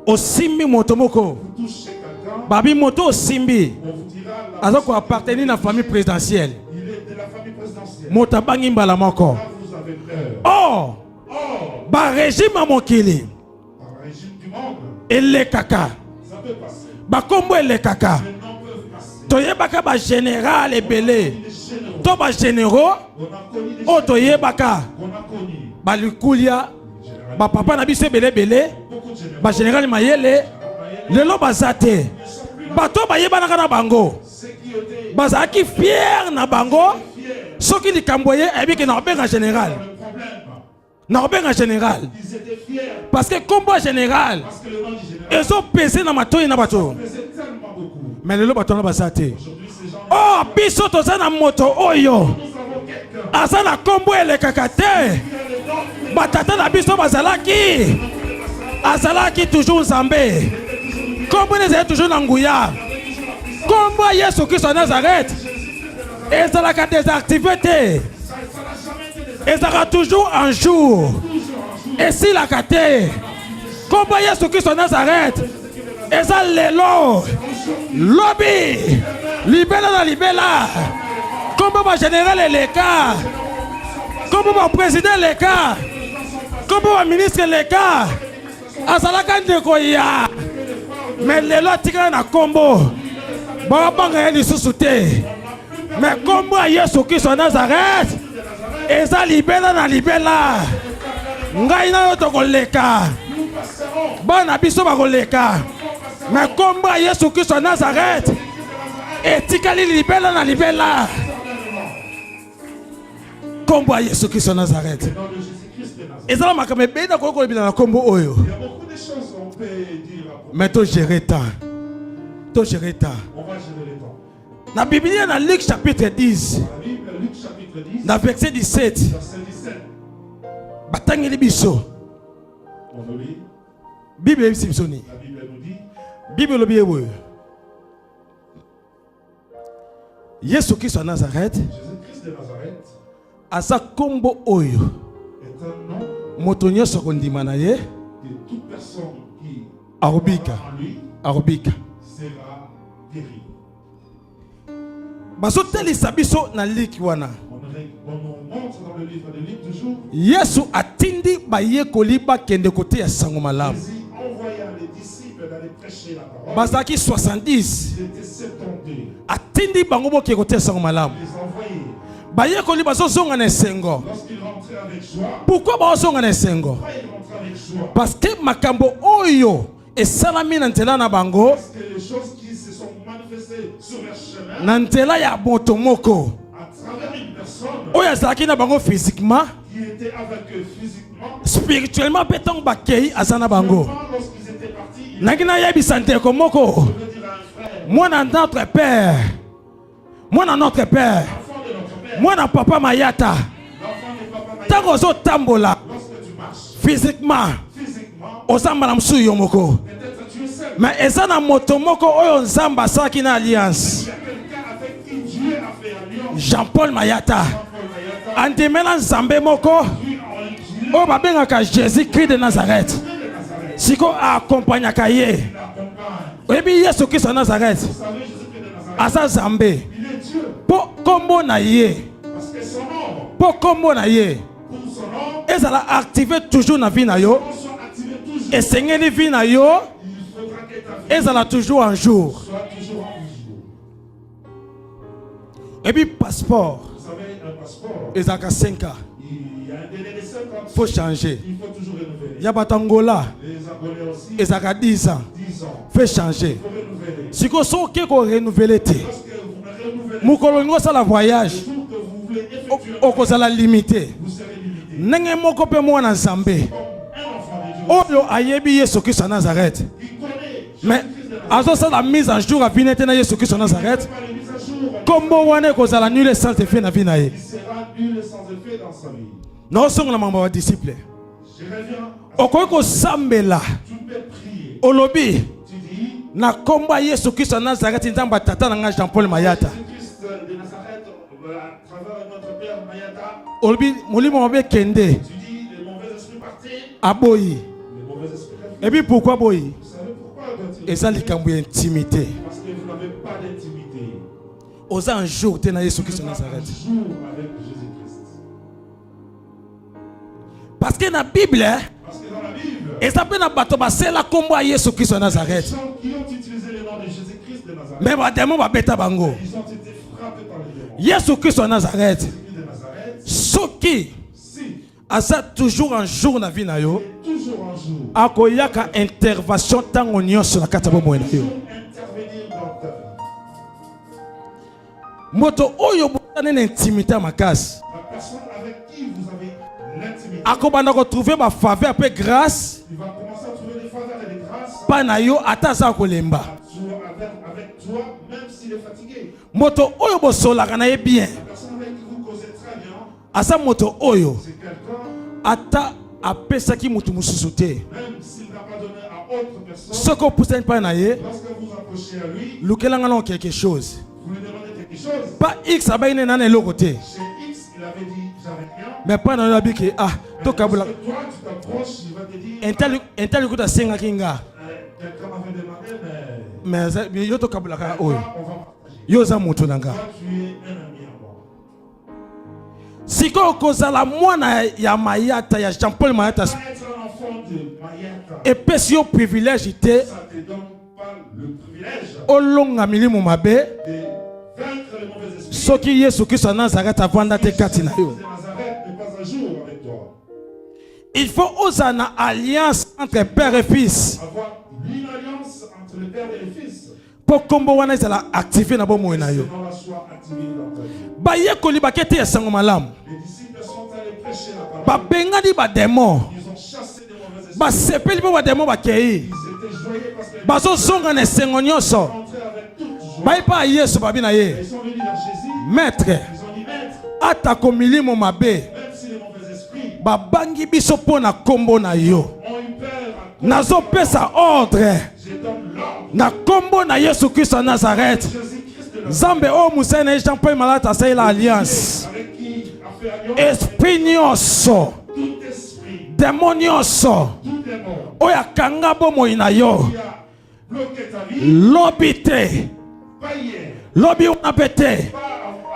[SPEAKER 4] osimbi moto moko
[SPEAKER 2] Vous touchez quelqu'un,
[SPEAKER 4] babi moto osimbi
[SPEAKER 2] on vous dira, là,
[SPEAKER 4] aza koappartenir na famille présidentielle
[SPEAKER 2] il est de la famille présidentielle.
[SPEAKER 4] moto abangi mbala moko.
[SPEAKER 2] Là, vous avez peur.
[SPEAKER 4] Or
[SPEAKER 2] Or,
[SPEAKER 4] barégime ya mokili
[SPEAKER 2] par le régime du monde,
[SPEAKER 4] elekaka
[SPEAKER 2] ça peut passer.
[SPEAKER 4] bakombo elekaka
[SPEAKER 2] Les noms peuvent passer.
[SPEAKER 4] toyebaka bagénéral ebele
[SPEAKER 2] Les généraux.
[SPEAKER 4] to bagénéraux
[SPEAKER 2] On a connu des
[SPEAKER 4] oyo
[SPEAKER 2] généraux
[SPEAKER 4] toyebaka
[SPEAKER 2] qu'on a connus.
[SPEAKER 4] balikulia
[SPEAKER 2] Général,
[SPEAKER 4] bapapa na biso ebelebele
[SPEAKER 2] beaucoup de généraux.
[SPEAKER 4] bagénéral mayele lelo baza te bato bayebanaka na bango
[SPEAKER 2] Ceux qui étaient
[SPEAKER 4] bazalaki fier na bango
[SPEAKER 2] fiers
[SPEAKER 4] soki likambo ye ayebiki na kobenga général
[SPEAKER 2] le problème,
[SPEAKER 4] na kobenga général
[SPEAKER 2] ils étaient fiers
[SPEAKER 4] parce que kombo ya général
[SPEAKER 2] parce que le nom du général
[SPEAKER 4] ezopese na matoi na bato
[SPEAKER 2] faisait tellement beaucoup.
[SPEAKER 4] me lelo bato wana baza te.
[SPEAKER 2] Aujourd'hui, ces gens,
[SPEAKER 4] Oh biso toza na moto oyo
[SPEAKER 2] nous avons quelqu'un
[SPEAKER 4] aza na kombo elekaka te
[SPEAKER 2] qui a le nom,
[SPEAKER 4] batata na biso azalaki toujours nzambe kombo ezali toujours na nguya kombo ya Yesu Kristo ya Nazareth ezalaka désactivé te ezalaka toujours en jour esilaka te kombo ya Yesu Kristo ya Nazareth eza lelo lobi libela na libela kombo ba général eleka kombo ba président eleka kombo ba ministre eleka azalaka ndeko ya me lelo atikala na kombo babanga ye lisusu te me kombo ya Yesu Kristo ya Nazareth eza libela na libela ngai na yo tokoleka bana biso bakoleka me kombo ya Yesu Kristo ya Nazareth etikali libela na libela kombo ya Yesu Kristo ya Nazareth
[SPEAKER 2] le nom de Jésus-Christ de Nazareth.
[SPEAKER 4] ezala makambo ebeli na koyoka kolobela na kombo oyo
[SPEAKER 2] Il y a beaucoup de choses qu'on peut dire à propos.
[SPEAKER 4] mais togere temps togere temps
[SPEAKER 2] On va gérer le temps.
[SPEAKER 4] na Biblia na Luc chapitre 10
[SPEAKER 2] La Bible, Luc chapitre 10,
[SPEAKER 4] na verset 17
[SPEAKER 2] verset 17.
[SPEAKER 4] batangeli biso
[SPEAKER 2] On nous lit,
[SPEAKER 4] bible ebisi biso nini
[SPEAKER 2] la Bible nous dit,
[SPEAKER 4] bible elobi eboyo Yesu Kristo ya Nazareth
[SPEAKER 2] Jésus-Christ de Nazareth
[SPEAKER 4] aza kombo oyo
[SPEAKER 2] est un nom
[SPEAKER 4] moto nyonso akondima na ye
[SPEAKER 2] que toute personne qui
[SPEAKER 4] arobika
[SPEAKER 2] croit en lui
[SPEAKER 4] arobika
[SPEAKER 2] sera guérie.
[SPEAKER 4] bazotalisa biso na liki wana
[SPEAKER 2] On nous montre dans le livre de Luc toujours,
[SPEAKER 4] Yesu atindi bayekoli bakende koteya sango malamu
[SPEAKER 2] Jésus envoya les disciples d'aller prêcher la parole.
[SPEAKER 4] bazalaki 70
[SPEAKER 2] Ils étaient 72.
[SPEAKER 4] atindi bango boke koteya sango malamu
[SPEAKER 2] Ils les envoyaient.
[SPEAKER 4] bayekoli bazozonga na esengo
[SPEAKER 2] Lorsqu'ils rentraient avec joie,
[SPEAKER 4] pourquoi bazozonga na esengo
[SPEAKER 2] pourquoi ils rentraient avec joie?
[SPEAKER 4] parce que makambo oyo esalami na nzela na bango
[SPEAKER 2] Parce que les choses qui se sont manifestées sur leur chemin,
[SPEAKER 4] na nzela ya moto moko
[SPEAKER 2] à travers une personne
[SPEAKER 4] oyo azalaki na bango physiquement
[SPEAKER 2] qui était avec eux physiquement,
[SPEAKER 4] spirituellement mpe ntango bakei aza na bango
[SPEAKER 2] seulement lorsqu'ils étaient partis, ils
[SPEAKER 4] nangi nayebisa ndeko moko
[SPEAKER 2] pouvaient dire à un frère,
[SPEAKER 4] mwana notre père mwana notre père
[SPEAKER 2] enfant de notre père,
[SPEAKER 4] mwana papa mayata
[SPEAKER 2] l'enfant de papa Maïa,
[SPEAKER 4] ntango ozotambola
[SPEAKER 2] lorsque tu marches
[SPEAKER 4] physiquement
[SPEAKER 2] physiquement,
[SPEAKER 4] ozamba na mosusu yo moko
[SPEAKER 2] peut-être tu es seul.
[SPEAKER 4] me eza na moto moko oyo nzambe asalaki na alliance
[SPEAKER 2] Il y a quelqu'un avec qui Dieu a fait alliance.
[SPEAKER 4] Jean-Paul Mayata
[SPEAKER 2] Paul Mayata,
[SPEAKER 4] andimela nzambe moko
[SPEAKER 2] lui en Dieu
[SPEAKER 4] oyo babengaka Jésus-Christ de Nazareth
[SPEAKER 2] de Nazareth.
[SPEAKER 4] siko aakompagnaka ye
[SPEAKER 2] Il l'accompagne.
[SPEAKER 4] oyebi Yesu Kristo ya Nazareth
[SPEAKER 2] Vous savez, Jésus-Christ de Nazareth,
[SPEAKER 4] aza nzambe
[SPEAKER 2] il est Dieu.
[SPEAKER 4] mpo kombo na ye
[SPEAKER 2] Parce que son nom,
[SPEAKER 4] mpo kombo na ye
[SPEAKER 2] pour son nom,
[SPEAKER 4] ezala active toujours na vie na yo
[SPEAKER 2] soit activé toujours.
[SPEAKER 4] esengeli vie na yo
[SPEAKER 2] Il faudra que
[SPEAKER 4] ils ont toujours un jour.
[SPEAKER 2] soit toujours en jour.
[SPEAKER 4] Et puis, passeport,
[SPEAKER 2] Vous savez, un passeport,
[SPEAKER 4] ils ont 5 ans.
[SPEAKER 2] il y a un délai de 5 ans.
[SPEAKER 4] Il faut changer.
[SPEAKER 2] Il faut toujours renouveler.
[SPEAKER 4] Il y a Batangola,
[SPEAKER 2] Les Angolais aussi,
[SPEAKER 4] ils ont 10 ans.
[SPEAKER 2] 10 ans.
[SPEAKER 4] Il faut changer.
[SPEAKER 2] Il faut renouveler.
[SPEAKER 4] Si vous avez renouvelé,
[SPEAKER 2] Lorsque vous me renouvelez,
[SPEAKER 4] vous avez la voyage,
[SPEAKER 2] le jour que vous voulez effectuer,
[SPEAKER 4] vous avez limité.
[SPEAKER 2] vous serez limité.
[SPEAKER 4] Nenge moko pe mwana Nzambe
[SPEAKER 2] Comme un enfant de Dieu
[SPEAKER 4] oyo ayebi Yesu Christ à Nazareth
[SPEAKER 2] qui connaît
[SPEAKER 4] mais
[SPEAKER 2] Jésus-Christ de Nazareth.
[SPEAKER 4] azo la mise en jour à vinete na Yesu Christ à Nazareth
[SPEAKER 2] Par les mises à jour,
[SPEAKER 4] kombo wana kozala nul sans effet na vie na ye
[SPEAKER 2] il sera nul et sans effet dans sa vie.
[SPEAKER 4] na songo na mambo ya disciple
[SPEAKER 2] Je reviens à
[SPEAKER 4] okoki kosambela
[SPEAKER 2] tu peux prier.
[SPEAKER 4] olobi
[SPEAKER 2] Tu dis,
[SPEAKER 4] na kombo ya Yesu Christ à Nazareth nzamba tata na nga Jean-Paul Mayata
[SPEAKER 2] Jésus-Christ de Nazareth, à travers notre Père Mayata,
[SPEAKER 4] olobi molimo mabe kende
[SPEAKER 2] tu dis, les mauvais esprits partis,
[SPEAKER 4] aboyi
[SPEAKER 2] les mauvais esprits reviennent.
[SPEAKER 4] et puis pourquoi boyi
[SPEAKER 2] Vous savez pourquoi doit-il
[SPEAKER 4] eza likambo ya intimité
[SPEAKER 2] Parce que vous n'avez pas d'intimité.
[SPEAKER 4] oza un jour te na Yesu Christ à
[SPEAKER 2] Vous êtes
[SPEAKER 4] Nazareth
[SPEAKER 2] un jour avec Jésus-Christ.
[SPEAKER 4] parce que na Bible
[SPEAKER 2] Parce que dans la Bible,
[SPEAKER 4] eza pe na bato basela kombo ya Yesu Christ à
[SPEAKER 2] les
[SPEAKER 4] Nazareth
[SPEAKER 2] gens qui ont utilisé le nom de Jésus-Christ de Nazareth,
[SPEAKER 4] mais bademo babeta bango
[SPEAKER 2] ils ont été frappés par les démons.
[SPEAKER 4] Yesu Christ à Nazareth
[SPEAKER 2] Jésus-Christ de Nazareth,
[SPEAKER 4] soki
[SPEAKER 2] si,
[SPEAKER 4] aza toujours un jour na vie na yo
[SPEAKER 2] et toujours un jour,
[SPEAKER 4] akoyaka intervention ntango nyonso na kati ya bomoi na yo
[SPEAKER 2] toujours intervenir dans ta vie.
[SPEAKER 4] moto oyo botane na intimité ya makasi
[SPEAKER 2] La personne avec qui vous avez l'intimité,
[SPEAKER 4] akobanda kotrouve bafaveur mpe grâce
[SPEAKER 2] il va commencer à trouver des faveurs et des grâces
[SPEAKER 4] mpa na yo ata aza kolemba
[SPEAKER 2] avec toi, même s'il est fatigué.
[SPEAKER 4] moto oyo bosolaka na ye bien
[SPEAKER 2] La personne avec qui vous causez très bien,
[SPEAKER 4] aza moto oyo
[SPEAKER 2] c'est quelqu'un,
[SPEAKER 4] ata apesaki motu mosusu te
[SPEAKER 2] même s'il n'a pas donné à autre personne,
[SPEAKER 4] soki opusani mpai na ye
[SPEAKER 2] lorsque vous approchez à lui,
[SPEAKER 4] lukelanga nango quelque chose
[SPEAKER 2] vous lui demandez quelque chose.
[SPEAKER 4] mpa x abai ne nana eloko te
[SPEAKER 2] Chez X, il avait dit, j'avais rien.
[SPEAKER 4] mais mpa na yo abiki ah
[SPEAKER 2] Mais
[SPEAKER 4] tokabula
[SPEAKER 2] lorsque toi, tu t'approches, il va te dire,
[SPEAKER 4] entali kuta asengaki nga
[SPEAKER 2] quelqu'un m'avait demandé,
[SPEAKER 4] mais yo tokabulaka oyo
[SPEAKER 2] là, on va partager.
[SPEAKER 4] yo oza moto na nga
[SPEAKER 2] Toi, tu es un ami à moi.
[SPEAKER 4] sikoyo kozala mwana ya mayata ya Jean-Paul Mayata
[SPEAKER 2] Pas être un enfant de Mayata,
[SPEAKER 4] epesi yo privilège te
[SPEAKER 2] ça te donne pas le privilège
[SPEAKER 4] olonga milimo mabe
[SPEAKER 2] de vaincre les mauvais esprits.
[SPEAKER 4] soki Yesu Kristo ya Nazareth avanda te kati na yo
[SPEAKER 2] De Nazareth n'est pas un jour avec toi.
[SPEAKER 4] il faut ozala na alliance entre père et fils
[SPEAKER 2] Avoir une alliance entre le Père et le Fils.
[SPEAKER 4] mpo kombo wana ezala active na bomoi na yo
[SPEAKER 2] C'est dans la soit activée dans ta vie.
[SPEAKER 4] bayekoli bake te esango malamu
[SPEAKER 2] Les disciples sont allés prêcher la parole.
[SPEAKER 4] babengani bademo
[SPEAKER 2] Ils ont chassé des mauvais esprits.
[SPEAKER 4] basepeli mpo bademo bakei
[SPEAKER 2] Ils étaient joyeux parce que
[SPEAKER 4] bazozonga na esengo nyonso
[SPEAKER 2] sont entrés avec toute joie.
[SPEAKER 4] bai mpa ya Yesu babi na ye
[SPEAKER 2] Ils sont venus vers Jésus.
[SPEAKER 4] maître
[SPEAKER 2] Ils ont dit, Maître,
[SPEAKER 4] atako milimo mabe
[SPEAKER 2] même si les mauvais esprits
[SPEAKER 4] babangi biso mpo na kombo na yo
[SPEAKER 2] ont eu peur à cause
[SPEAKER 4] nazopesa ordre
[SPEAKER 2] je donne l'ordre.
[SPEAKER 4] na kombo na Yesu Kristo ya Nazareth
[SPEAKER 2] Jésus-Christ de Nazareth,
[SPEAKER 4] nzambe oyo mosali na ye Jean-Paul Mayata asalela alliance
[SPEAKER 2] avec qui a fait alliance,
[SPEAKER 4] esprit nyonso
[SPEAKER 2] tout esprit,
[SPEAKER 4] demo nyonso
[SPEAKER 2] tout démon
[SPEAKER 4] oyo akanga bomoi na yo
[SPEAKER 2] qui a bloqué ta vie,
[SPEAKER 4] lobi te
[SPEAKER 2] pas hier,
[SPEAKER 4] lobi wana mpe te
[SPEAKER 2] pas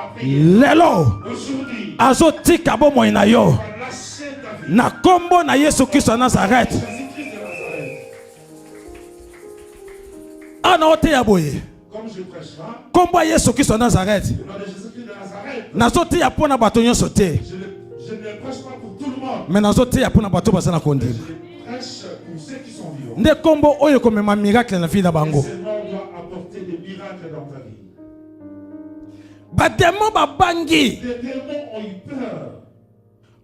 [SPEAKER 2] après hier,
[SPEAKER 4] lelo
[SPEAKER 2] aujourd'hui,
[SPEAKER 4] azotika bomoi na yo
[SPEAKER 2] va lâcher ta vie.
[SPEAKER 4] na kombo na Yesu Kristo ya Nazareth
[SPEAKER 2] Jésus-Christ de Nazareth,
[SPEAKER 4] ana oteya boye
[SPEAKER 2] comme je prêche là,
[SPEAKER 4] kombo ya Yesu Kristo ya Nazareth
[SPEAKER 2] le nom de Jésus-Christ de Nazareth,
[SPEAKER 4] nazoteya mpo na bato nyonso te
[SPEAKER 2] je ne le prêche pas pour tout le monde,
[SPEAKER 4] me nazoteya mpo na bato baza na kondima
[SPEAKER 2] je le prêche pour ceux qui sont vivants.
[SPEAKER 4] nde kombo oyo ekomema miracle na vie na bango
[SPEAKER 2] Ce nom doit apporter des miracles dans ta vie.
[SPEAKER 4] bademo babangi
[SPEAKER 2] Les démons ont eu peur.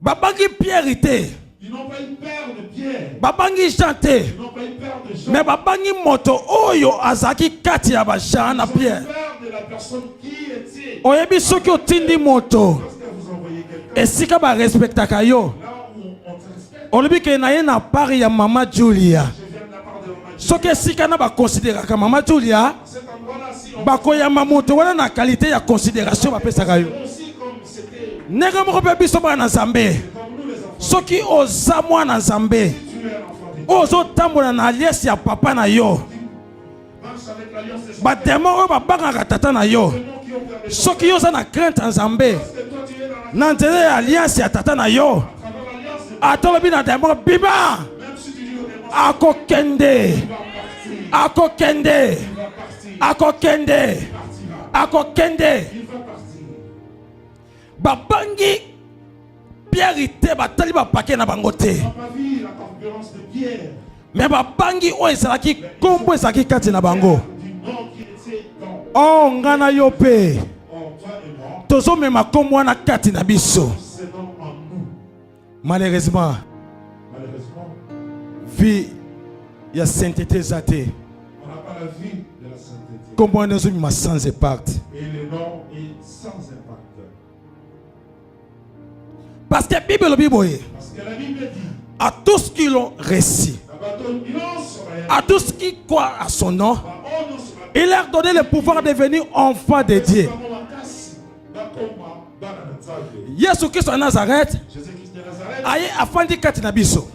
[SPEAKER 4] babangi Pierre te
[SPEAKER 2] Ils n'ont pas eu peur de Pierre.
[SPEAKER 4] babangi Jean te
[SPEAKER 2] Ils n'ont pas eu peur de Jean.
[SPEAKER 4] me babangi moto oyo azalaki kati ya bajean na
[SPEAKER 2] Ils ont
[SPEAKER 4] Pierre
[SPEAKER 2] eu peur de la personne qui était.
[SPEAKER 4] oyebi soki otindi moto
[SPEAKER 2] Lorsque vous envoyez quelqu'un,
[SPEAKER 4] esika barespectaka yo
[SPEAKER 2] là où on te respecte,
[SPEAKER 4] olobi ke na ye na pari ya mama Julia
[SPEAKER 2] je viens de la part de Maman.
[SPEAKER 4] soki esika na bakonsideraka mama Julia
[SPEAKER 2] À cet endroit-là, si on
[SPEAKER 4] bakoyamba moto wana na qualité ya considération bapesaka yo
[SPEAKER 2] aussi comme c'était
[SPEAKER 4] ndenge moko mpe biso bana na Nzambe
[SPEAKER 2] comme nous les enfants,
[SPEAKER 4] soki oza mwana Nzambe
[SPEAKER 2] tu es un enfant de Dieu.
[SPEAKER 4] oyo ozotambola na alliance ya papa na yo
[SPEAKER 2] Marche avec l'alliance de son
[SPEAKER 4] bademo oyo babangaka tata na yo
[SPEAKER 2] Père. Qui ont peur de toi.
[SPEAKER 4] soki yo oza na crainte ya Nzambe
[SPEAKER 2] Parce que toi, tu es dans la
[SPEAKER 4] na nzela ya alliance ya tata na yo
[SPEAKER 2] à travers l'alliance de
[SPEAKER 4] atolobi na demo bima
[SPEAKER 2] même si tu dis au démon,
[SPEAKER 4] akokende
[SPEAKER 2] tu vas partir.
[SPEAKER 4] Akokende. Akokende. Akokende. Babangi Pierre ite batali ba paquet na bangote. Mais babangi o ezalaki kombo ezalaki kati na bango. Oh ngana yope. Tozo mema kombo na kati na biso. Malheureusement, vie ya sainteté zate.
[SPEAKER 2] On n'a pas la vie de la sainteté.
[SPEAKER 4] Kombo nezo mema sans impact.
[SPEAKER 2] Et le nom est sans impact.
[SPEAKER 4] Parce que la Bible dit
[SPEAKER 2] Parce que la Bible dit
[SPEAKER 4] à tous qui l'ont reçu, à tous qui croient à son nom, il leur donné le pouvoir de devenir enfants de Dieu. Jésus Christ de Nazareth, aïe afandi kati na biso.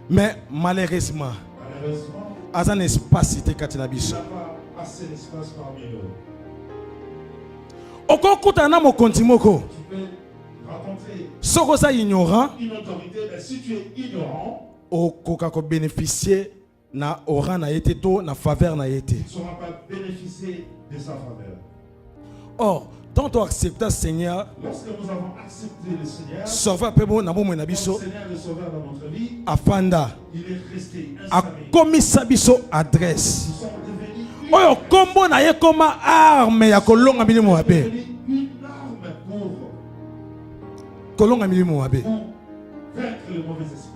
[SPEAKER 4] Mais malheureusement, à un espace cité kati na biso. Okokuta na mokonzi moko. Soko sa ignorant,
[SPEAKER 2] une autorité, mais si tu es ignorant,
[SPEAKER 4] okoka ko bénéficier na ora na yete to na faveur na yete.
[SPEAKER 2] tu ne sauras pas bénéficier de sa faveur.
[SPEAKER 4] Or, tant on accepte le Seigneur,
[SPEAKER 2] Lorsque nous avons accepté le Seigneur,
[SPEAKER 4] sauveur pebo na bomo na
[SPEAKER 2] le
[SPEAKER 4] biso,
[SPEAKER 2] Seigneur le Sauveur dans notre vie,
[SPEAKER 4] afanda
[SPEAKER 2] il est resté
[SPEAKER 4] a
[SPEAKER 2] installé.
[SPEAKER 4] commis sa biso adresse.
[SPEAKER 2] Nous sommes devenus
[SPEAKER 4] Oyo kombo na ye koma arme ya kolonga milimo mabe.
[SPEAKER 2] une arme pour
[SPEAKER 4] Kolonga milimo mabe.
[SPEAKER 2] vaincre le mauvais esprit.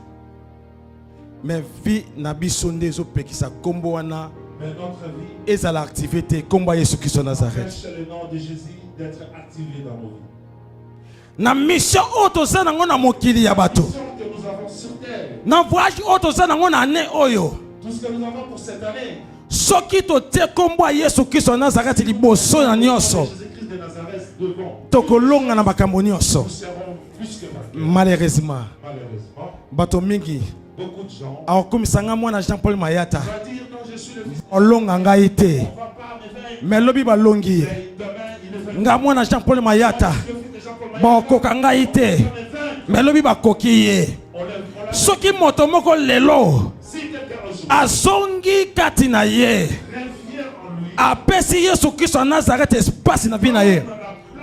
[SPEAKER 4] Mais vie na biso ndezo pekisa kombo wana
[SPEAKER 2] Mais notre vie
[SPEAKER 4] ezala activité kombo ya Yesu Christ de Nazareth.
[SPEAKER 2] empêche le nom de Jésus d'être activé dans nos vies.
[SPEAKER 4] Na mission oto za nango na mokili ya bato.
[SPEAKER 2] Tout ce que nous avons sur terre,
[SPEAKER 4] Na voyage oto za nango na ne oyo.
[SPEAKER 2] tout ce que nous avons pour cette année,
[SPEAKER 4] Soki to te kombo ya Yesu Christ de Nazareth liboso na nyonso.
[SPEAKER 2] Jésus-Christ de Nazareth devant,
[SPEAKER 4] Tokolonga na makambo nyonso.
[SPEAKER 2] nous serons plus que vainqueurs.
[SPEAKER 4] Malheureusement,
[SPEAKER 2] Malheureusement,
[SPEAKER 4] bato mingi
[SPEAKER 2] beaucoup de gens
[SPEAKER 4] akomisanga mwana Jean-Paul Mayata
[SPEAKER 2] vont dire non, je suis le fils.
[SPEAKER 4] olonga ngai te.
[SPEAKER 2] On ne va pas me vaincre.
[SPEAKER 4] Mais lobi balongi ye.
[SPEAKER 2] Mais demain, il ne
[SPEAKER 4] Nga mwana Jean-Paul Mayata
[SPEAKER 2] le fils de Jean-Paul Maillard.
[SPEAKER 4] bakoka ngai te. Mais lobi bakoki ye.
[SPEAKER 2] On
[SPEAKER 4] Soki moto moko lelo
[SPEAKER 2] si quelqu'un aujourd'hui
[SPEAKER 4] azongi kati na ye
[SPEAKER 2] revient en lui,
[SPEAKER 4] apesi Yesu Kristo ya Nazareth espace na vie na ye.
[SPEAKER 2] dans la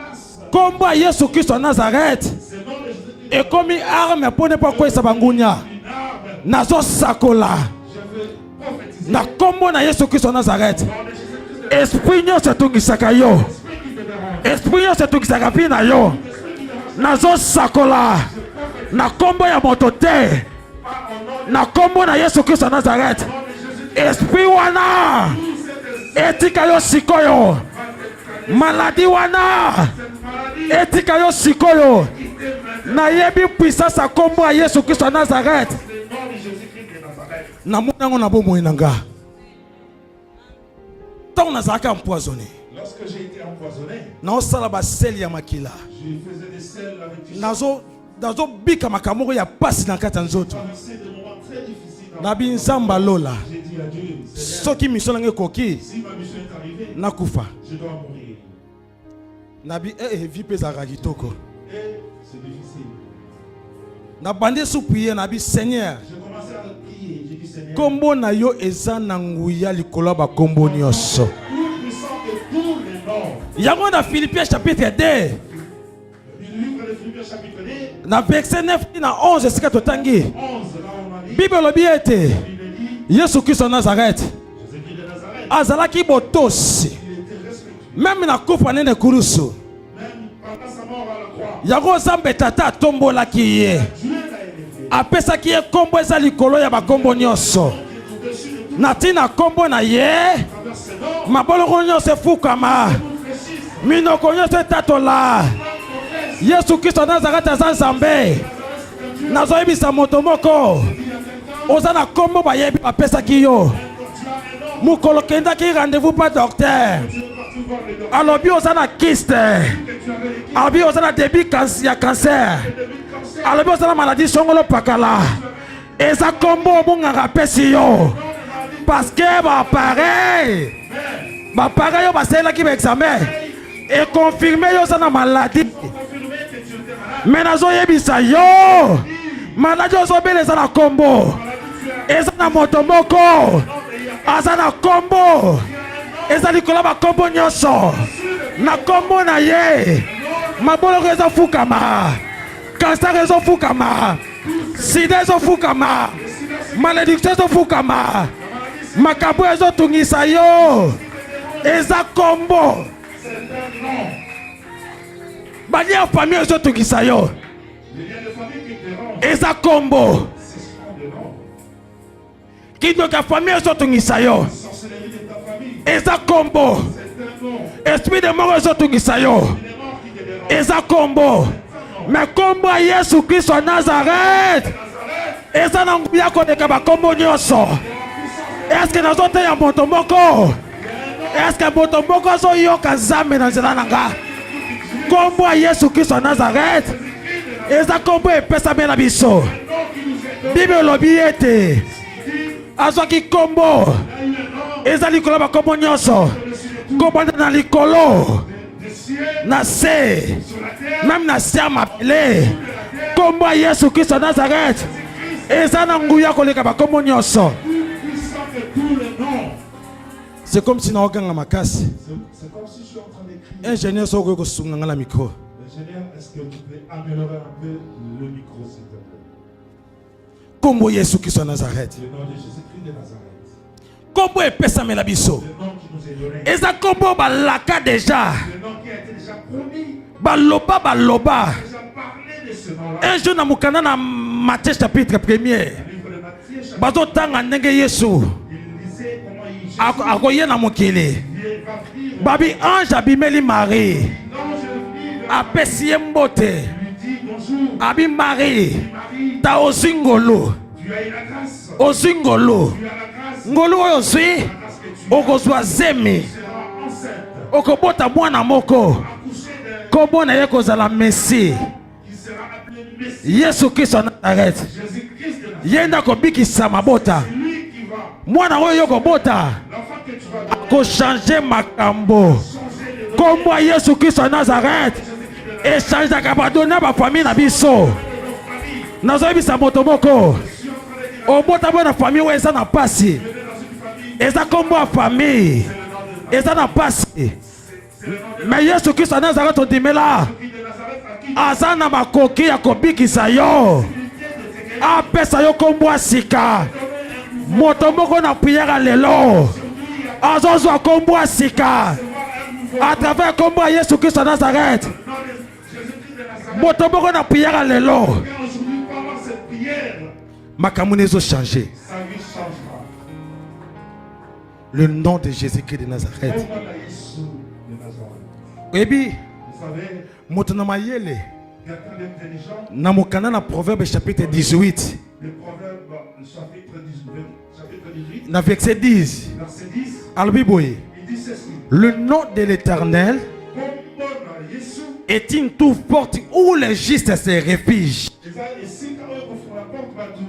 [SPEAKER 2] place,
[SPEAKER 4] Kombo ya Yesu Kristo ya Nazareth
[SPEAKER 2] c'est non de Jésus-Christ,
[SPEAKER 4] ekomi arme mpo ne po kwesa bangunya.
[SPEAKER 2] une arme.
[SPEAKER 4] Nazo sakola
[SPEAKER 2] Je veux prophétiser.
[SPEAKER 4] na kombo na Yesu Kristo ya Nazareth.
[SPEAKER 2] Dans le Jésus-Christ de
[SPEAKER 4] Esprit nyonso etungisaka yo.
[SPEAKER 2] l'esprit qui te dérange,
[SPEAKER 4] Esprit nyonso etungisaka vie na yo.
[SPEAKER 2] l'esprit qui dérange,
[SPEAKER 4] Nazo sakola na kombo ya moto te.
[SPEAKER 2] pas au nom
[SPEAKER 4] Na kombo na Yesu Kristo ya Nazareth.
[SPEAKER 2] de Jésus-Christ.
[SPEAKER 4] Esprit wana etika yo sikoyo. Maladi wana
[SPEAKER 2] Cette maladie
[SPEAKER 4] etika yo sikoyo. Nayebi puissance ya kombo ya Yesu Kristo ya Nazareth.
[SPEAKER 2] c'est le nom de Jésus-Christ de Nazareth.
[SPEAKER 4] Namoni yango na bomoi na nga. Ntango nazalaki empoisonné,
[SPEAKER 2] Lorsque j'ai été empoisonné,
[SPEAKER 4] naosala baseli ya makila.
[SPEAKER 2] je faisais des sels avec du sang.
[SPEAKER 4] nazobika makambo oyo ya pasi na kati ya nzoto.
[SPEAKER 2] Traversé des moments très difficiles dans
[SPEAKER 4] Nabi nzamba lola.
[SPEAKER 2] J'ai dit à Dieu, Seigneur,
[SPEAKER 4] Soki mission nange koki
[SPEAKER 2] si ma mission est arrivée,
[SPEAKER 4] nakufa.
[SPEAKER 2] je dois mourir.
[SPEAKER 4] Nabi vie pe ezalaka kitoko.
[SPEAKER 2] Et c'est difficile.
[SPEAKER 4] Nabandi su prier nabi Seigneur.
[SPEAKER 2] Je commençais à prier. J'ai dit, Seigneur,
[SPEAKER 4] Kombo na yo eza na nguya likolo ya bakombo nyonso.
[SPEAKER 2] plus puissant que tous les noms.
[SPEAKER 4] Yango na Philippiens chapitre 2
[SPEAKER 2] Du livre de Philippiens chapitre 2,
[SPEAKER 4] na verset 9 na 11 esika totangi.
[SPEAKER 2] 11, là on m'a dit,
[SPEAKER 4] Bible lobi ete
[SPEAKER 2] il est dit,
[SPEAKER 4] Yesu Kristo Nazareth
[SPEAKER 2] Jésus-Christ de Nazareth,
[SPEAKER 4] azalaki botosi
[SPEAKER 2] il était respectueux.
[SPEAKER 4] même na kufa nene kurusu.
[SPEAKER 2] Même pendant sa mort à la croix,
[SPEAKER 4] Yango Nzambe tata atombolaki ye.
[SPEAKER 2] Dieu l'a élevé.
[SPEAKER 4] Apesaki ye kombo eza likolo ya bakombo nyonso.
[SPEAKER 2] Au-dessus de tout,
[SPEAKER 4] Na ntina kombo na ye
[SPEAKER 2] à travers ses noms,
[SPEAKER 4] maboloko nyonso efukama.
[SPEAKER 2] nous précise,
[SPEAKER 4] Minoko nyonso etatola. Yesu Kristo Nazareth aza Nzambe. Nazoyebisa moto moko oza na kombo bayebi bapesaki yo. Mokolo kendaki rendez-vous pa docteur. Alobi oza na kyste. Alobi oza na début ya cancer. Alobi oza na maladie songolo pakala. Eza kombo obongaka apesi yo. Parce que bapareil yo basalelaki baexamen ekonfirme yo oza na maladie. Mais nazoyebisa yo maladi ozobela eza na kombo. ezana moto moko azana kombo ezali kolaba kombo nyonso na kombo na ye maboloko ezofukama cancer ezofukama sida ezofukama malédiction ezofukama makambo ezotungisa yo eza kombo balia ya famille ezotungisa yo eza kombo kidoka ya famille ezotungisa yo eza kombo esprit de mort ezotungisa yo eza kombo me kombo ya Yesu Kristo Nazareth eza na nguya koleka bakombo nyonso. Eske nazoteya moto moko? Eske moto moko azoyoka Nzambe na nzela na nga? Kombo ya Yesu Kristo Nazareth eza kombo epesami na biso. Bible elobi ete azwaki kombo eza likolo bakombo nyonso, kombo na likolo na se même na se ya mabele. Kombo ya Yesu Kristo Nazareth eza na nguya koleka bakombo nyonso. C'est comme si naoganga makasi.
[SPEAKER 2] C'est comme si je suis en train d'écrire.
[SPEAKER 4] Ingénieur soko ko sunga la micro.
[SPEAKER 2] Ingénieur, est-ce que tu peux améliorer un peu le micro, s'il te plaît?
[SPEAKER 4] Kombo Yesu Kristo Nazareth.
[SPEAKER 2] Le nom de Jésus-Christ de Nazareth.
[SPEAKER 4] Kombo epesami na biso.
[SPEAKER 2] Le nom qui nous est donné.
[SPEAKER 4] Eza kombo balaka déjà.
[SPEAKER 2] Le nom qui a été déjà promis.
[SPEAKER 4] Baloba baloba.
[SPEAKER 2] Déjà parlé de ce nom-là.
[SPEAKER 4] Un jour na mukana na Matthieu chapitre 1er.
[SPEAKER 2] Le livre de Matthieu, chapitre
[SPEAKER 4] Bazo tanga ndenge Yesu
[SPEAKER 2] il disait comment il
[SPEAKER 4] akoye na mokili.
[SPEAKER 2] va vivre.
[SPEAKER 4] Babi ange abimeli Marie.
[SPEAKER 2] Non, je vis.
[SPEAKER 4] Apesi ye mbote.
[SPEAKER 2] Lui dit bonjour.
[SPEAKER 4] Abi Marie.
[SPEAKER 2] Marie,
[SPEAKER 4] Ta ozingolo.
[SPEAKER 2] tu as eu la grâce.
[SPEAKER 4] Ozingolo.
[SPEAKER 2] Tu as la grâce.
[SPEAKER 4] Ngolo oyo zwi
[SPEAKER 2] La grâce que tu
[SPEAKER 4] okozwa zemi.
[SPEAKER 2] seras enceinte.
[SPEAKER 4] Okobota mwana moko.
[SPEAKER 2] Accoucher de
[SPEAKER 4] Kombo na ye kozala Messi.
[SPEAKER 2] qui sera appelé Messie.
[SPEAKER 4] Yesu Kristo Nazareth.
[SPEAKER 2] Jésus-Christ de Nazareth.
[SPEAKER 4] Ye nda kobikisa mabota.
[SPEAKER 2] Lui qui va,
[SPEAKER 4] Mwana oyo yo kobota
[SPEAKER 2] l'enfant que tu vas donner,
[SPEAKER 4] kochange makambo.
[SPEAKER 2] changer les
[SPEAKER 4] Kombo ya Yesu Kristo Nazareth echangeaka badona bafamille na biso. Nazoyebisa moto moko obota bo na famille oyo eza na pasi, eza kombo ya famille eza na pasi. Me Yesu Kristo Nazareth ondimela aza na makoki ya kobikisa yo, apesa yo kombo ya sika. Moto moko na prière lelo azozwa kombo ya sika à travers kombo ya Yesu Kristo Nazareth. Moto moko na prière lelo
[SPEAKER 2] aujourd'hui pendant cette prière,
[SPEAKER 4] makambo ezo changer.
[SPEAKER 2] sa vie changera.
[SPEAKER 4] Le nom de Jésus-Christ de Nazareth.
[SPEAKER 2] Comment la Jésus de Nazareth.
[SPEAKER 4] Ebi
[SPEAKER 2] Vous savez,
[SPEAKER 4] moto na mayele
[SPEAKER 2] quelqu'un d'intelligent,
[SPEAKER 4] na mokana na Proverbe chapitre 18
[SPEAKER 2] le proverbe, le chapitre 18,
[SPEAKER 4] na verset 10
[SPEAKER 2] verset 10,
[SPEAKER 4] alobi boye,
[SPEAKER 2] il dit ceci.
[SPEAKER 4] le nom de l'Éternel
[SPEAKER 2] Kombo na Yesu,
[SPEAKER 4] est une tour forte où les justes se réfugient.
[SPEAKER 2] eza esika oyo kofungola porte bato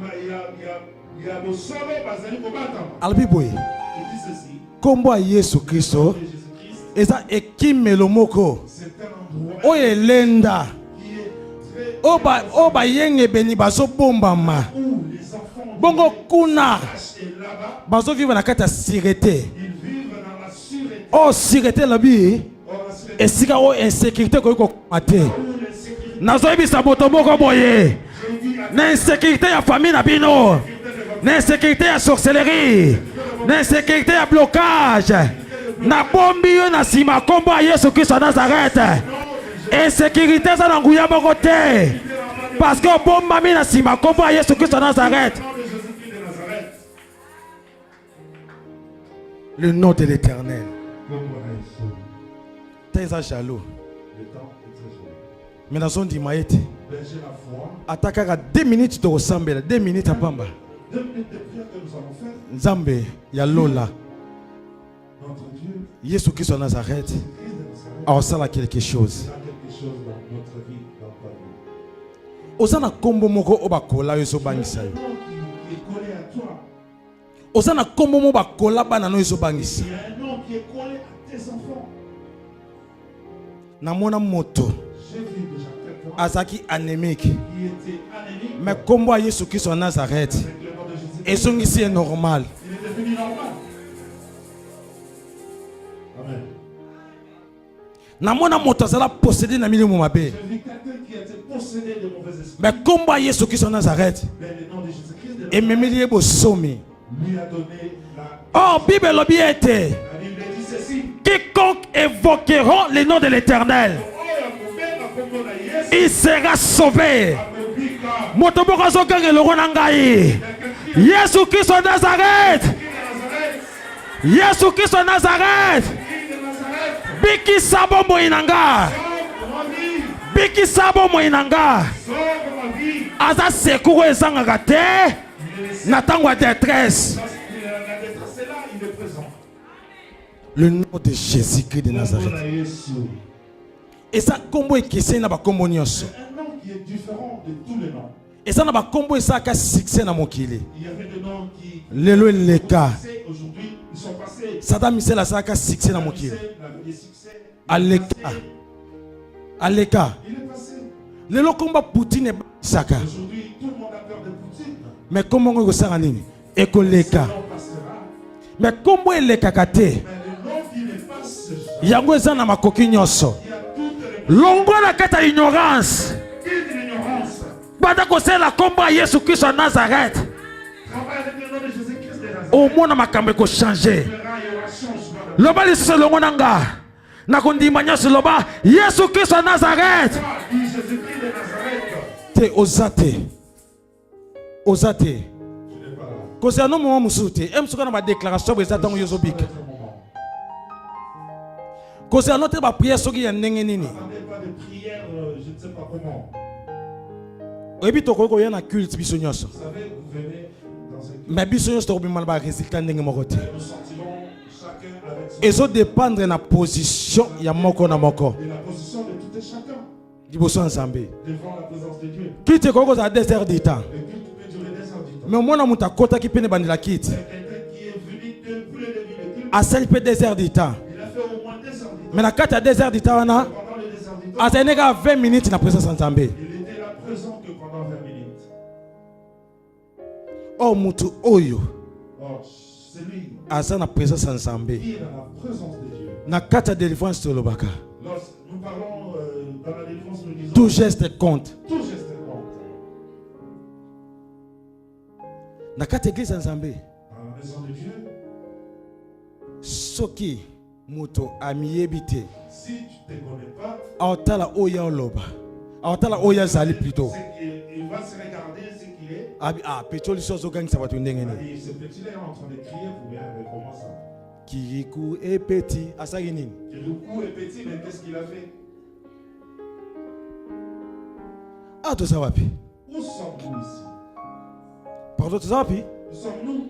[SPEAKER 2] ya bosolo bazali kobatama.
[SPEAKER 4] Alobi boye,
[SPEAKER 2] Il dit ceci.
[SPEAKER 4] kombo ya Yesu Kristo
[SPEAKER 2] De Jésus-Christ,
[SPEAKER 4] eza ekimelo moko
[SPEAKER 2] c'est un endroit
[SPEAKER 4] oyo elenda
[SPEAKER 2] qui est très
[SPEAKER 4] oyo bayengebeni bazobombama
[SPEAKER 2] où les enfants
[SPEAKER 4] bongo kuna
[SPEAKER 2] et là-bas,
[SPEAKER 4] bazovivre na kati ya sirete.
[SPEAKER 2] ils vivent dans la sûreté.
[SPEAKER 4] O sirete lobi
[SPEAKER 2] Or, la sûreté
[SPEAKER 4] esika oyo insécurité koki kokoma te.
[SPEAKER 2] où l'insécurité,
[SPEAKER 4] Nazoyebisa moto moko boye na insécurité ya famille na bino, na insécurité ya sorcellerie, na insécurité ya blocage, na bombi yo na nsima kombo ya Yesu Kristo Nazareth. Insécurité eza na nguya moko te, parce que obombami na nsima kombo ya Yesu Kristo Nazareth.
[SPEAKER 2] de Jésus-Christ de Nazareth.
[SPEAKER 4] Le nom de l'Éternel.
[SPEAKER 2] Kombo na Yesu.
[SPEAKER 4] T'es eza jaloux,
[SPEAKER 2] Le temps est très joli.
[SPEAKER 4] mais nazondima ete
[SPEAKER 2] Berger la foi.
[SPEAKER 4] ata kaka 2 minutes tokosambela 2 minutes apamba
[SPEAKER 2] 2 minutes de prière que nous allons faire.
[SPEAKER 4] nzambe ya lola
[SPEAKER 2] Notre Dieu,
[SPEAKER 4] Yesu Kristo Nazareth
[SPEAKER 2] Christ de Nazareth,
[SPEAKER 4] aosala quelque chose.
[SPEAKER 2] a quelque chose dans notre vie, dans ta vie.
[SPEAKER 4] Oza na kombo moko o bakola yo ezobangisa
[SPEAKER 2] Un
[SPEAKER 4] yo.
[SPEAKER 2] nom qui est collé à toi.
[SPEAKER 4] Oza na kombo mo bakola bana no ezobangisa.
[SPEAKER 2] Il y a un nom qui est collé à tes enfants.
[SPEAKER 4] Namona moto
[SPEAKER 2] J'ai vu déjà quelqu'un
[SPEAKER 4] azaki anémique,
[SPEAKER 2] qui était anémique
[SPEAKER 4] mais kombo ya Yesu Kristo Nazareth
[SPEAKER 2] avec le nom de Jésus-Christ
[SPEAKER 4] Et son ici est normal.
[SPEAKER 2] Il est devenu normal. Amen.
[SPEAKER 4] Namona motazala possédé na milieu mabe.
[SPEAKER 2] J'ai vu quelqu'un qui a été possédé de mauvais esprits.
[SPEAKER 4] Mais combat Yesu qui sont Nazareth.
[SPEAKER 2] Mais le nom de Jésus-Christ de
[SPEAKER 4] Et Mémilie Bosomi.
[SPEAKER 2] lui a donné la...
[SPEAKER 4] Oh, Bible lobby était.
[SPEAKER 2] La Bible dit ceci.
[SPEAKER 4] Quiconque évoqueront le nom de l'Éternel, il sera sauvé. Motoboko zokange loko na ngai. Yesu Kristo Nazareth. Yesu Kristo Nazareth. Biki sabo moinanga. Biki sabo moinanga. Aza sekuro ezanga te. Na tango ya détresse. Le nom de Jésus-Christ de Nazareth. Et ça, combo est question na ba combo nyonso.
[SPEAKER 2] Un nom qui est différent de tous les noms.
[SPEAKER 4] Et ça na ba combo ça ka succès na mokili.
[SPEAKER 2] Il y avait des noms qui
[SPEAKER 4] Lelo leka.
[SPEAKER 2] aujourd'hui ils sont passés.
[SPEAKER 4] Sadam Misela ça ka succès na mokili. Aleka. Aleka.
[SPEAKER 2] Il est passé.
[SPEAKER 4] Lelo combo Poutine saka.
[SPEAKER 2] Aujourd'hui tout le monde a peur de Poutine.
[SPEAKER 4] Mais comment on sanga nini? Ekoleka. Mais combo eleka kate.
[SPEAKER 2] Mais le nom qui ne passe jamais.
[SPEAKER 4] Yango eza na makoki nyonso. Longo na kata ignorance. Bada kosela komba Yesu Kristo Nazareth.
[SPEAKER 2] Travaille avec le nom de Jésus-Christ de Nazareth.
[SPEAKER 4] Au moins makambe ko changer. Loba lisusu longo nanga. Na kondima nyonso loba Yesu Kristo Nazareth.
[SPEAKER 2] Jésus-Christ de Nazareth.
[SPEAKER 4] Te ozate. Ozate. Kosa no mo musute. Em suka na ba déclaration ba zatango yozo bika. Kosa no te ba prière soki ya ndenge nini.
[SPEAKER 2] Attendez pas de prière, je ne sais pas comment.
[SPEAKER 4] Oyebi tokoko ya na culte biso nyonso.
[SPEAKER 2] Vous savez, vous venez dans ce culte.
[SPEAKER 4] Mais biso nyonso tokobima ba résultat ndenge moko te.
[SPEAKER 2] Nous sortirons chacun avec son...
[SPEAKER 4] Ezo dépendre na position ya moko na moko.
[SPEAKER 2] Et la position de tout et chacun
[SPEAKER 4] Liboso ensemble.
[SPEAKER 2] devant la présence de Dieu.
[SPEAKER 4] Kite koko za 2 heures de temps.
[SPEAKER 2] Le culte peut durer des heures du temps.
[SPEAKER 4] Mais mona muta kota ki pene bandila kite.
[SPEAKER 2] C'est quelqu'un qui est venu depuis le début du culte.
[SPEAKER 4] Asali pe 2 heures de temps.
[SPEAKER 2] Il a fait au moins 2 heures du temps.
[SPEAKER 4] Mais na kati ya 2 heures de temps wana
[SPEAKER 2] Pendant les 2 heures du temps,
[SPEAKER 4] azali neka 20 minutes na présence ensemble.
[SPEAKER 2] il était là présent que pendant 20 minutes.
[SPEAKER 4] Oh mutu oyo
[SPEAKER 2] Or, celui
[SPEAKER 4] aza na présence ensemble.
[SPEAKER 2] qui est dans la présence de Dieu.
[SPEAKER 4] Na kati ya délivrance tolobaka.
[SPEAKER 2] Lorsque nous parlons dans la délivrance, nous disons
[SPEAKER 4] Tout geste compte.
[SPEAKER 2] tout geste compte.
[SPEAKER 4] Na kati ya église ensemble.
[SPEAKER 2] Dans la maison de Dieu,
[SPEAKER 4] Soki muto amiyebi te.
[SPEAKER 2] si tu ne te connais pas,
[SPEAKER 4] Aotala oya oloba. Aotala oya zali plutôt.
[SPEAKER 2] c'est qu'il va se regarder ce qu'il est.
[SPEAKER 4] Ah, petoli sozo gangisa batu ndenge ni.
[SPEAKER 2] Et ce petit-là est en train de crier pour bien, mais comment ça?
[SPEAKER 4] Kiriku et petit asaki nini?
[SPEAKER 2] Kirikou est petit, mais qu'est-ce qu'il a fait?
[SPEAKER 4] Ah, to sawapi.
[SPEAKER 2] Où sommes-nous ici?
[SPEAKER 4] Pardon, to sawapi?
[SPEAKER 2] Où sommes-nous?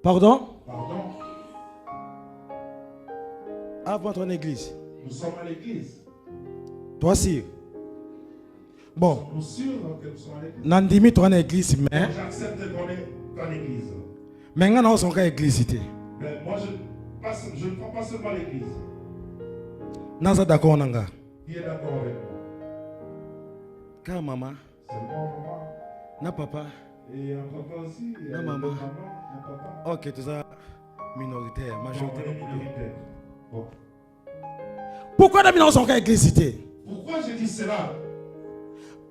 [SPEAKER 4] Pardon?
[SPEAKER 2] Pardon?
[SPEAKER 4] Ah, pour ton église.
[SPEAKER 2] Nous sommes à l'église.
[SPEAKER 4] Toi aussi. Bon,
[SPEAKER 2] Nous sommes sûrs que nous sommes à l'église.
[SPEAKER 4] nandimi to na église mais
[SPEAKER 2] J'accepte qu'on est dans l'église.
[SPEAKER 4] mais nga na osonga église te.
[SPEAKER 2] Mais moi, je ne prends pas seulement l'église.
[SPEAKER 4] Naza d'accord nanga.
[SPEAKER 2] Qui est d'accord avec moi?
[SPEAKER 4] Ka mama,
[SPEAKER 2] Seulement maman.
[SPEAKER 4] na papa.
[SPEAKER 2] Et un papa aussi. Il y a
[SPEAKER 4] Non,
[SPEAKER 2] deux
[SPEAKER 4] maman.
[SPEAKER 2] mamans, un papa.
[SPEAKER 4] OK, tout ça minoritaire,
[SPEAKER 2] Non, on
[SPEAKER 4] majoritaire.
[SPEAKER 2] est minoritaire. Bon.
[SPEAKER 4] Pourquoi na bino osonga église te?
[SPEAKER 2] Pourquoi je dis cela?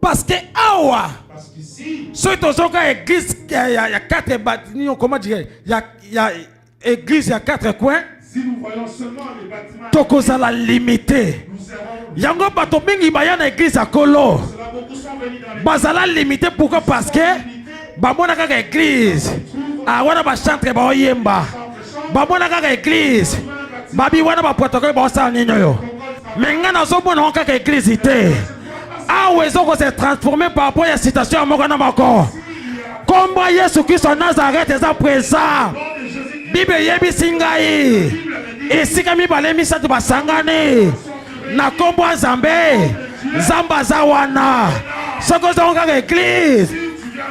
[SPEAKER 4] Parce que awa
[SPEAKER 2] Parce qu'ici,
[SPEAKER 4] soki tozonga église ya 4 bâtiments, comment dire, ya église ya 4 coins,
[SPEAKER 2] si nous voyons seulement les bâtiments,
[SPEAKER 4] tokozala limité.
[SPEAKER 2] nous serons.
[SPEAKER 4] Yango bato mingi baya na église ya kolo.
[SPEAKER 2] Cela, beaucoup sont venus dans les
[SPEAKER 4] Bazala limité pourquoi? Parce que bamona kaka église. Ah wana ba chantre ba oyemba. Bamona kaka église. Babi wana ba protocole ba osala nini yo. Mais nga na zomona kaka église te. Ah ouais, ils ont se transformé par rapport à la citation à Mokana Moko. Comme Yesu Christ en Nazareth est à présent. Bible yebi singai. Et si kami balemi sa tuba sangani. Na kombo Nzambe. Zamba zawana. Soko zonga église.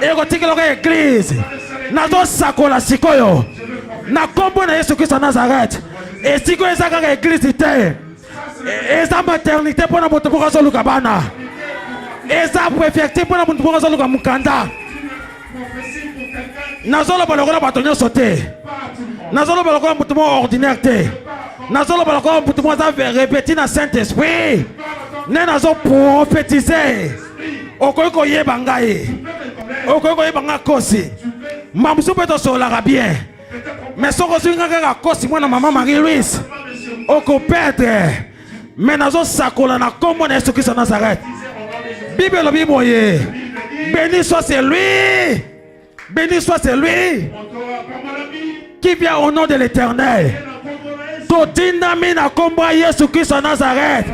[SPEAKER 4] Et kotiki loka église. Na do sakola sikoyo. Na kombo na Yesu Christ en Nazareth. Et si ko ezaka église te. Et sa maternité pour na moto pour zo lukabana. Eza préfecture pour na moto pour zo luka mukanda. Nazolo balokona batonyo sauté. Nazolo balokona mutumo ordinaire te. Nazolo balokona mutumo za répéter na Saint-Esprit. Ne nazo prophétiser. Okoyiko yeba ngai. Okoyiko yeba ngakosi. Mamusu peto solaka bien. Mais soko singa ka kosi mwana maman Marie-Louise. Oko perdre. Mais nazo sakola na kombo na Jésus Christ de Nazareth. Bible lo biboye. Béni soit celui. Béni soit celui qui vient au nom de l'Éternel. Totinami na kombo Jésus Christ de Nazareth.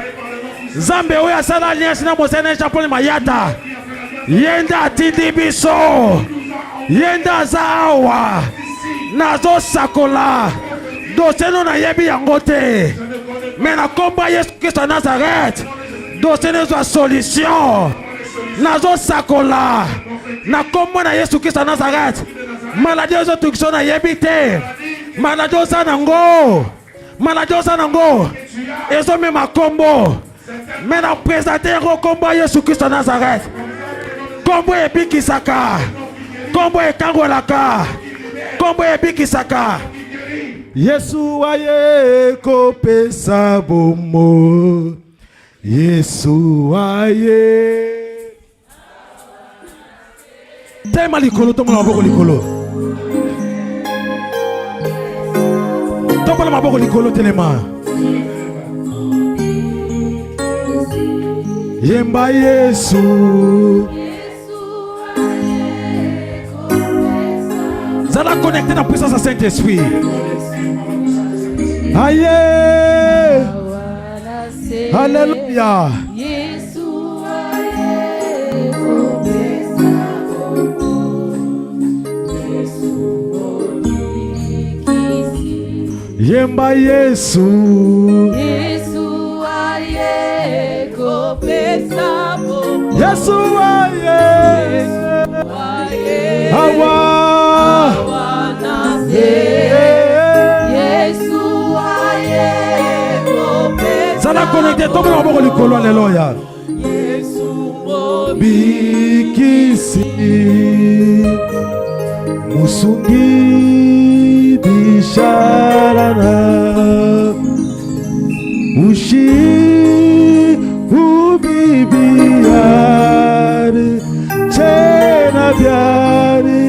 [SPEAKER 4] Zambe oya sala alliance na Mosene Jean-Paul Mayata. Yenda tindi biso. Yenda zawa. Nazo sakola. Doseno na yebi yangote. Mais na kombo Jésus Christ de Nazareth. Doseno za solution. Nazo sakola. Na kombo na Yesu Christ de Nazareth. Maladie zo tukso na yebite. Maladie za nango. Maladie za nango. Ezo me makombo. Mais na présenter ko kombo Yesu Christ de Nazareth. Kombo ebikisaka. Kombo ekangolaka. Kombo ebikisaka.
[SPEAKER 2] Yesu aye kopesa bomo. Yesu aye.
[SPEAKER 4] Tema likolo, tomo na maboko likolo. Tomo na maboko likolo telema.
[SPEAKER 2] Yemba Yesu.
[SPEAKER 4] Zala connecté dans la puissance du Saint-Esprit.
[SPEAKER 2] Aye. Alléluia. Yemba Yesu.
[SPEAKER 1] Yesu aye kopesa bomo.
[SPEAKER 2] Yesu aye. Awa.
[SPEAKER 1] Yesu aye kopesa.
[SPEAKER 4] Zala connecté tombe na maboko likolo. Alléluia.
[SPEAKER 1] Yesu
[SPEAKER 2] Bikisi musungi bisharana ushi ubibiari chena biari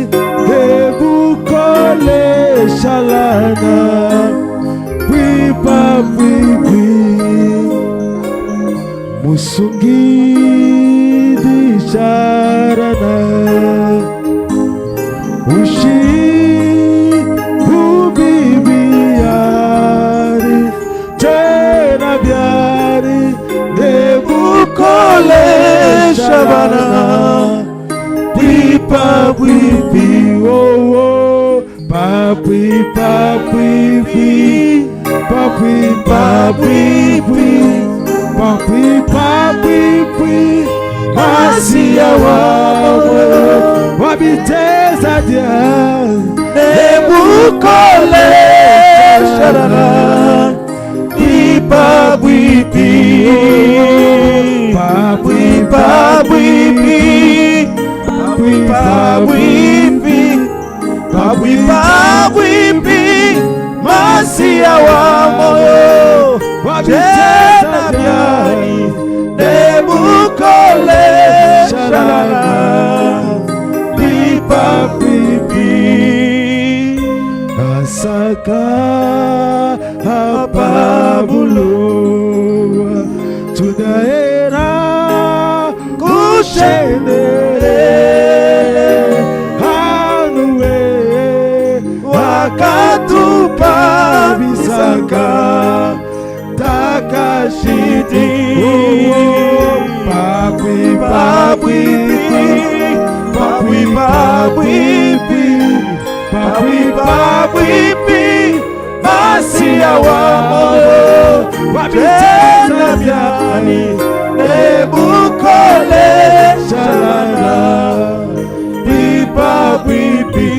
[SPEAKER 2] debukole shalana pipa pipi musungi bisharana ushi ubibiari tena biari debukole shabana pipa pipi oh oh papi papi papi papi papi papi Masia wawe wabiteza dia ebukole sharana ipa bwipi papi papi papi papi papi Masia wawe wabiteza dia Nebukole sharana pipa pipi asaka apabulo tudaera kushenere hanuwe wakatupa bisaka takashiti papi papi papi papi papi papi Masia wamo wabiteza byani ebukole shalana pipa pipi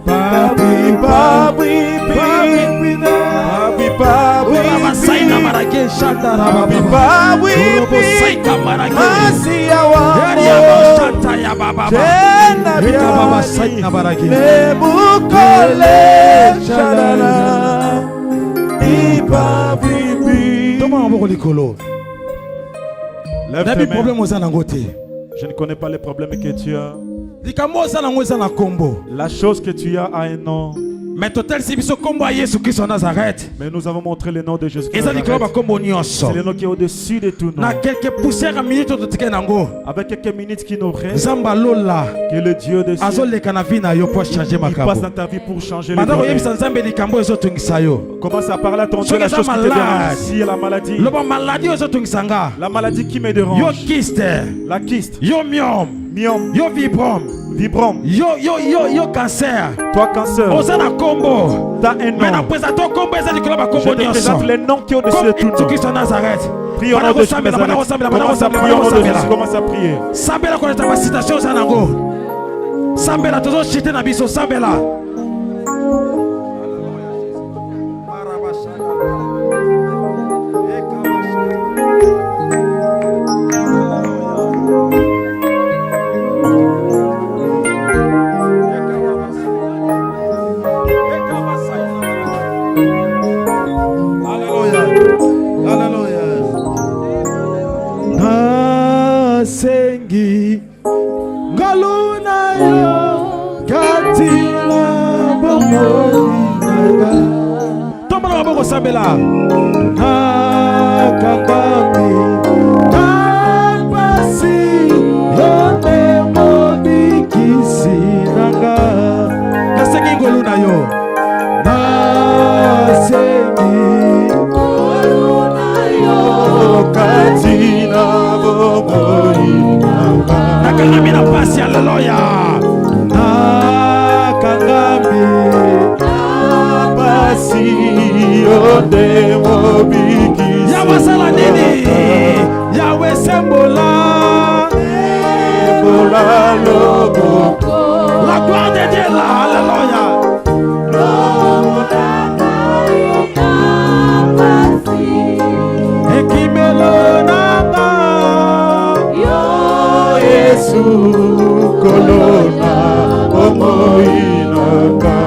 [SPEAKER 2] papi papi papi papi
[SPEAKER 4] Saina marake shatara
[SPEAKER 2] papi
[SPEAKER 4] saika marake
[SPEAKER 2] Masia wamo
[SPEAKER 4] shata ya
[SPEAKER 2] Je ne connais pas les problèmes que tu as. La chose que tu as un nom.
[SPEAKER 4] Mais
[SPEAKER 2] nous avons montré le nom de Jésus. C'est le nom qui est au-dessus de tout nom. Avec quelques minutes qui nous restent, que le Dieu de ciel il passe dans ta vie pour changer le domaine. Commence à parler à ton Dieu la chose qui te dérange. Si la maladie, la maladie qui me dérange, la kyste, myome, vibrom,
[SPEAKER 4] cancer,
[SPEAKER 2] toi cancer, t'as un nom. Je te présente les noms qui est au-dessus de tout nom. Prie au nom de Jésus. Commence à prier au nom de Jésus. Commence à prier.
[SPEAKER 4] Sengi galuna yo katila bomolinaga tomba na boko sabela akakami kapasi yote mobikisi nanga kasengi galuna yo nasengi galuna yo katila nakangami na pasi, haleluya. Nakangami na pasi, yonde mobikisi. Yawe sala nini? Yawe sembola, sembola loboko. La gloire de Dieu là, haleluya. Ekimelo nanga Yesu kolona omoinaka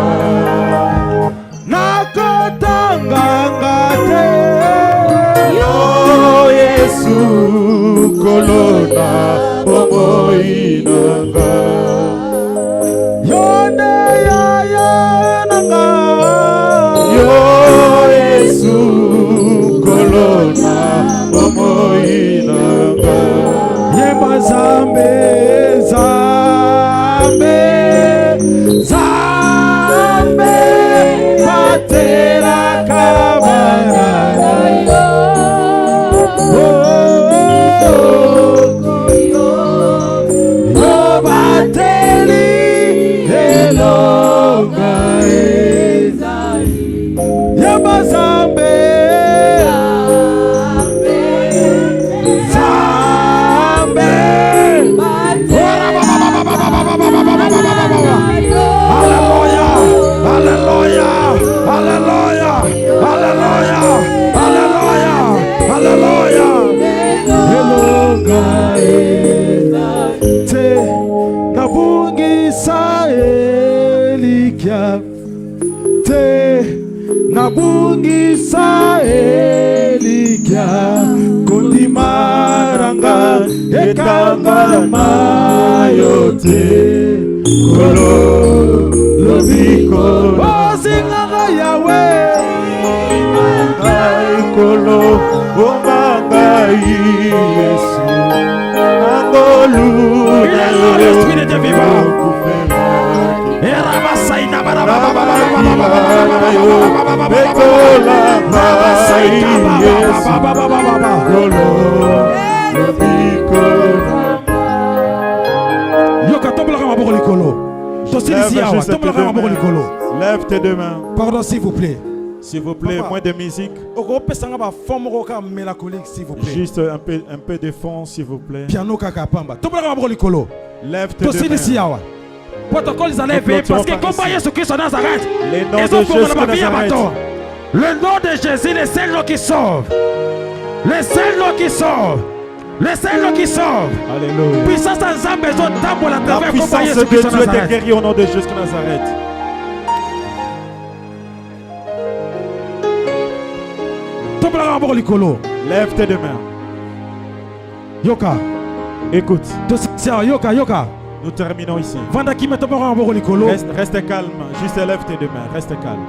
[SPEAKER 4] nakotanga te yo Yesu kolona omoinaka yone ya nanga yo Yesu kolona omoinaka yemba zambe zambe zambe patera kabara yo bateli elonga ezali yemba zambe nabungisa elikya kondimaranga ekangama yote kolo lobiko osinganga yawe ngai kolo omangai Yesu angolu l'esprit de Dieu vivant lève tes deux mains.
[SPEAKER 2] Pardon, s'il vous plaît.
[SPEAKER 4] S'il vous plaît, moins de musique.
[SPEAKER 2] Juste un peu de fond, s'il vous plaît.
[SPEAKER 4] Lève tes deux mains. Protocole parce que comme Jésus-Christ de Nazareth, le nom de Jésus, le seul nom qui sauve, le seul nom qui sauve, Le Seigneur qui sauve.
[SPEAKER 2] Alléluia.
[SPEAKER 4] Puissance ensemble, besoin d'âme la
[SPEAKER 2] La
[SPEAKER 4] travers
[SPEAKER 2] puissance de Dieu est guérie au nom de Jésus de Nazareth. Lève tes deux mains.
[SPEAKER 4] Yoka.
[SPEAKER 2] Écoute.
[SPEAKER 4] Yoka, Yoka.
[SPEAKER 2] Nous terminons ici.
[SPEAKER 4] Reste
[SPEAKER 2] calme. Juste lève tes deux mains. Reste calme.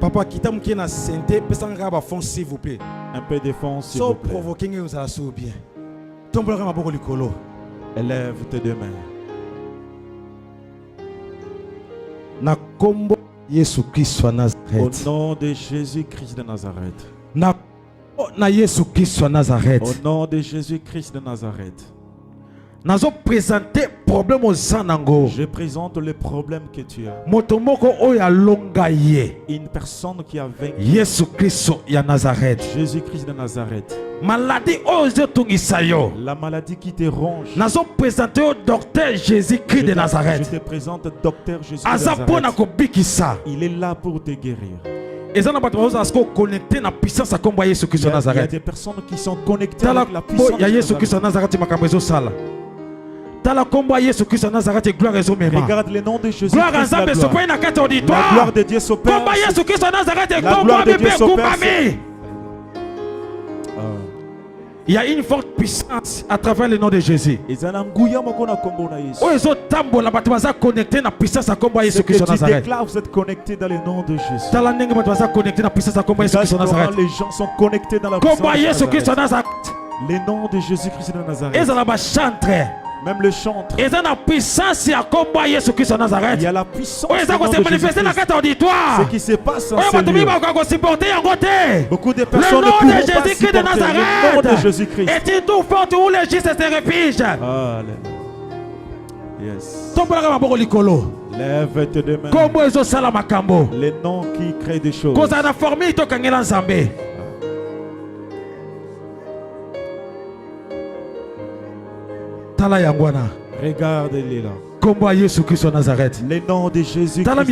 [SPEAKER 4] Papa, qui t'a mis na santé, peut-être un fond s'il vous plaît.
[SPEAKER 2] Un peu de fond s'il vous plaît.
[SPEAKER 4] Provoquer nous a sous bien. Tombe-le ma boko likolo.
[SPEAKER 2] Lève tes deux mains.
[SPEAKER 4] Na kombo Yesu Christ wa Nazareth.
[SPEAKER 2] Au nom de Jésus-Christ de Nazareth.
[SPEAKER 4] Na Yesu Christ wa Nazareth.
[SPEAKER 2] Au nom de Jésus-Christ de Nazareth.
[SPEAKER 4] Nazo présenter problème aux Zanango.
[SPEAKER 2] Je présente les problèmes que tu as.
[SPEAKER 4] Motomoko oya longa ye.
[SPEAKER 2] Une personne qui a vaincu.
[SPEAKER 4] Yesu Christ ya Nazareth.
[SPEAKER 2] Jésus-Christ de Nazareth.
[SPEAKER 4] Maladie ozo tungisayo.
[SPEAKER 2] La maladie qui te ronge.
[SPEAKER 4] Nazo présenter au docteur Jésus-Christ de Nazareth.
[SPEAKER 2] Je te présente docteur Jésus de Nazareth. Il est là pour te guérir.
[SPEAKER 4] Il y a
[SPEAKER 2] des personnes qui sont connectées avec la puissance de Nazareth. Regarde le nom de Jésus. La gloire de Dieu s'opère. La gloire de Dieu s'opère.
[SPEAKER 4] Il y a une forte puissance à travers le nom de Jésus.
[SPEAKER 2] Ce que tu déclares, vous êtes connectés dans le nom de Jésus. Les gens sont connectés dans la puissance de Nazareth. Le nom de Jésus-Christ de Nazareth. Même le chantre. Il y a la puissance de ce qui se passe en ce lieu. Beaucoup de personnes ne pourront pas supporter le nom de Jésus-Christ.
[SPEAKER 4] Et tout fort où les justes se réfugient.
[SPEAKER 2] Yes.
[SPEAKER 4] Lève
[SPEAKER 2] tes deux mains.
[SPEAKER 4] Les
[SPEAKER 2] noms qui créent des choses. Regarde-les là.
[SPEAKER 4] Le
[SPEAKER 2] nom de Jésus.
[SPEAKER 4] Regarde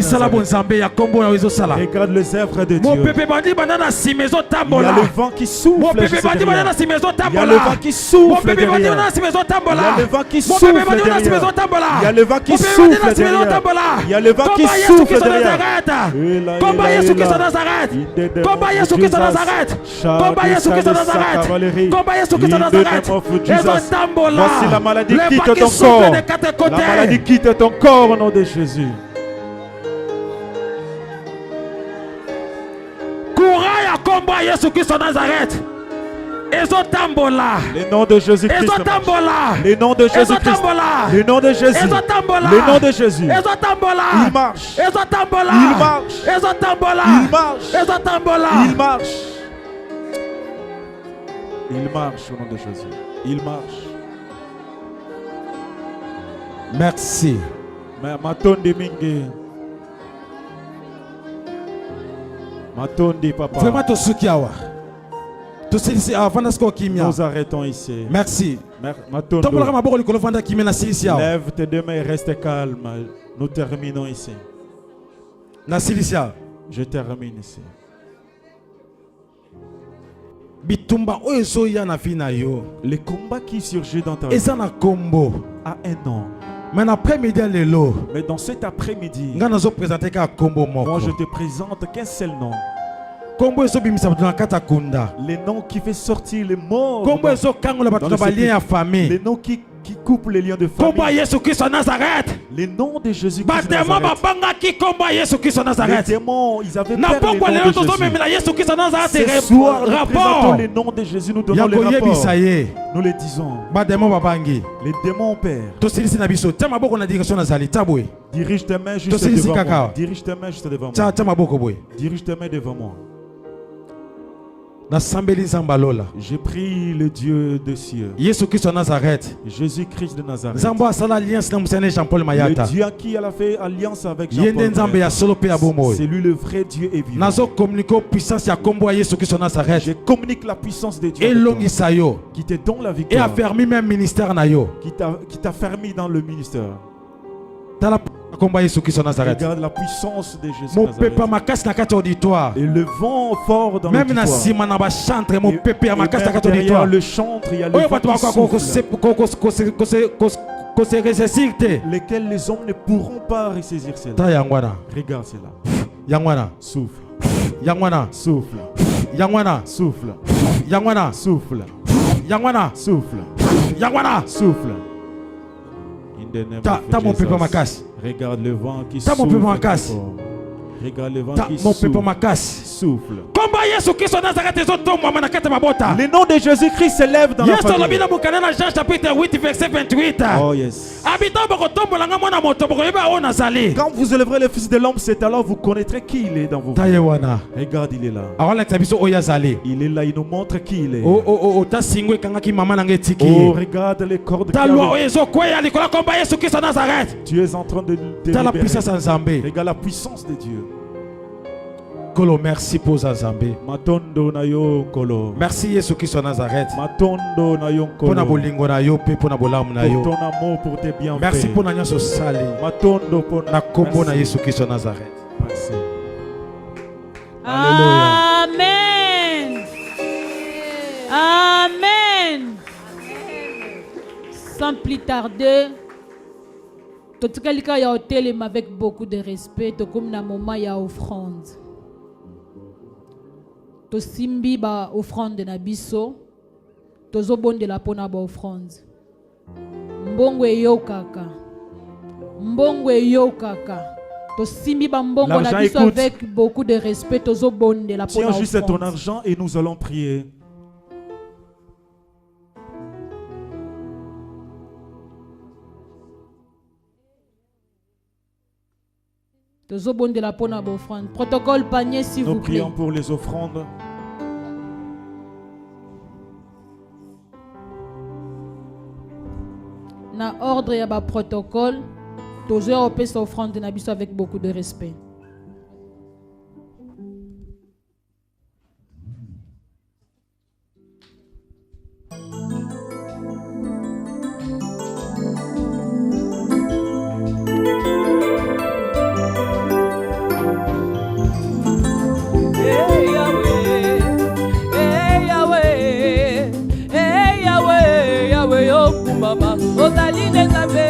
[SPEAKER 2] les œuvres de Dieu. Il y a le vent qui souffle. Il y a le vent qui souffle derrière. Il y a le vent qui souffle derrière. Il y a le vent qui souffle derrière. Il y a le vent qui souffle derrière.
[SPEAKER 4] Combat Jésus Christ de Nazareth. Combat Jésus Christ de Nazareth. Combat Jésus Christ de Nazareth. Combat Jésus Christ de Nazareth.
[SPEAKER 2] Voici la maladie qui quitte ton corps. La maladie quitte ton corps au nom de Jésus.
[SPEAKER 4] Courage à combat Jésus Christ de Nazareth.
[SPEAKER 2] Le nom de Jésus-Christ. Le nom de Jésus-Christ. Le nom de Jésus. Le nom de Jésus. Il marche. Il marche. Il marche. Il marche. Il marche au nom de Jésus. Il marche.
[SPEAKER 4] Merci.
[SPEAKER 2] Matondi mingi. Matondi papa.
[SPEAKER 4] Vraiment to sukiawa.
[SPEAKER 2] Nous arrêtons ici.
[SPEAKER 4] Merci.
[SPEAKER 2] Lève tes deux mains et reste calme. Nous terminons ici. Je termine ici. Le combat qui surgit dans ta vie a un nom. Mais dans cet après-midi, moi je te présente qu'un seul nom. Le nom qui fait sortir les morts. Le nom qui coupe les liens de famille. Le nom de Jésus-Christ de Nazareth. Les démons, ils avaient peur du nom de Jésus. Ce soir, nous présentons le nom de Jésus, nous donnons le rapport. Nous le disons. Les démons perdent. Dirige tes mains juste devant moi. Dirige tes mains juste devant moi. Dirige tes mains devant moi. J'ai pris le Dieu des cieux. Jésus-Christ de Nazareth. Le Dieu à qui elle a fait alliance avec Jean-Paul. C'est lui le vrai Dieu et vivant. Je communique la puissance de Dieu qui te donne la victoire. Qui t'a fermé dans le ministère. Regarde la puissance de Jésus Nazareth. Et le vent fort dans
[SPEAKER 4] même
[SPEAKER 2] l'auditoire. Même derrière le chantre, il y a le vent qui souffle, lesquels les hommes ne pourront pas ressaisir cela. Regarde cela. Souffle. Souffle. Souffle. Souffle. Souffle. Souffle. In the name of Jesus. Regarde le vent qui souffle. Regarde le vent qui souffle. Le nom de Jésus-Christ s'élève dans la famille.
[SPEAKER 4] Jean chapitre 8 verset 28.
[SPEAKER 2] Oh yes. Quand vous élèverez le Fils de l'homme, c'est alors vous connaîtrez qui il est dans vos vies. Regarde, il est là. Il est là, il nous montre qui il est. Oh, regarde les corps de tu es en train de libérer. Regarde la puissance de Dieu.
[SPEAKER 4] Kolo, merci pour Zambé.
[SPEAKER 2] Matondo na yo kolo.
[SPEAKER 4] Merci Yesu Christ Nazareth.
[SPEAKER 2] Matondo na yo kolo.
[SPEAKER 4] Pour na bolingo na yo pe pour na bolamu na yo.
[SPEAKER 2] Pour ton amour, pour tes bienfaits.
[SPEAKER 4] Merci pour na nyoso sali.
[SPEAKER 2] Matondo pour
[SPEAKER 4] na kombo na Yesu Christ Nazareth.
[SPEAKER 2] Merci.
[SPEAKER 1] Alléluia. Amen. Amen. Sans plus tarder, totikalika ya hôtel avec beaucoup de respect, to comme na moment ya offrande. To simbi ba offrande na biso, to zobonde la pona ba offrande. Mbongwe yo kaka. Mbongwe yo kaka. To simbi ba mbongo na biso avec beaucoup de respect, to zobonde la pona offrande.
[SPEAKER 2] Tiens juste ton argent et nous allons prier.
[SPEAKER 1] De la pona offrande. Protocole panier s'il vous plaît.
[SPEAKER 2] Nous prions pour les offrandes.
[SPEAKER 1] Na ordre ya ba protocole, toujours opé sa offrande na biso avec beaucoup de respect.
[SPEAKER 5] Mama, Ozali Nezabe,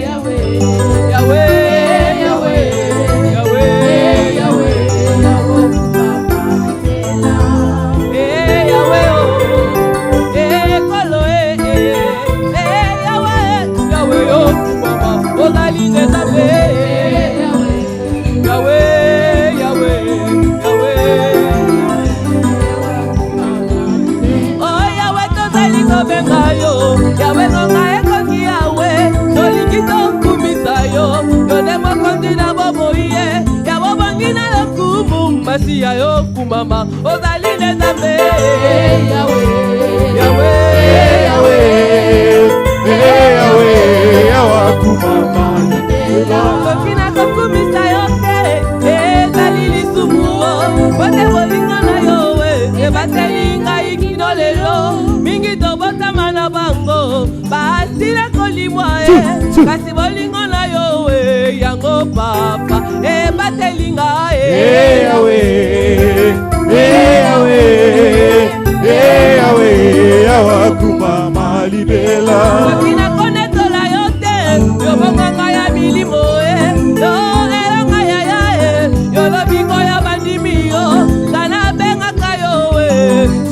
[SPEAKER 5] Yahweh,
[SPEAKER 2] Yahweh, Yahweh, Yahweh, Yahweh, Kumama,
[SPEAKER 5] Sofina Kokumisa yote, Ezali Lisumuo, Bote Bolingo na yowe, Ebatelinga ikino lelo, Mingi tobota mana bango, Basile kolimwa Kasi Bolingo na yowe, Yango papa, Ebatelinga
[SPEAKER 2] Yahweh, Yahweh, Yahweh, Yahweh, Kumama, Libela.
[SPEAKER 5] Wakina kone tola yote, Yobonga ya milimo Yo elanga ya Yolo bingo ya bandimi yo, Sana benga kayo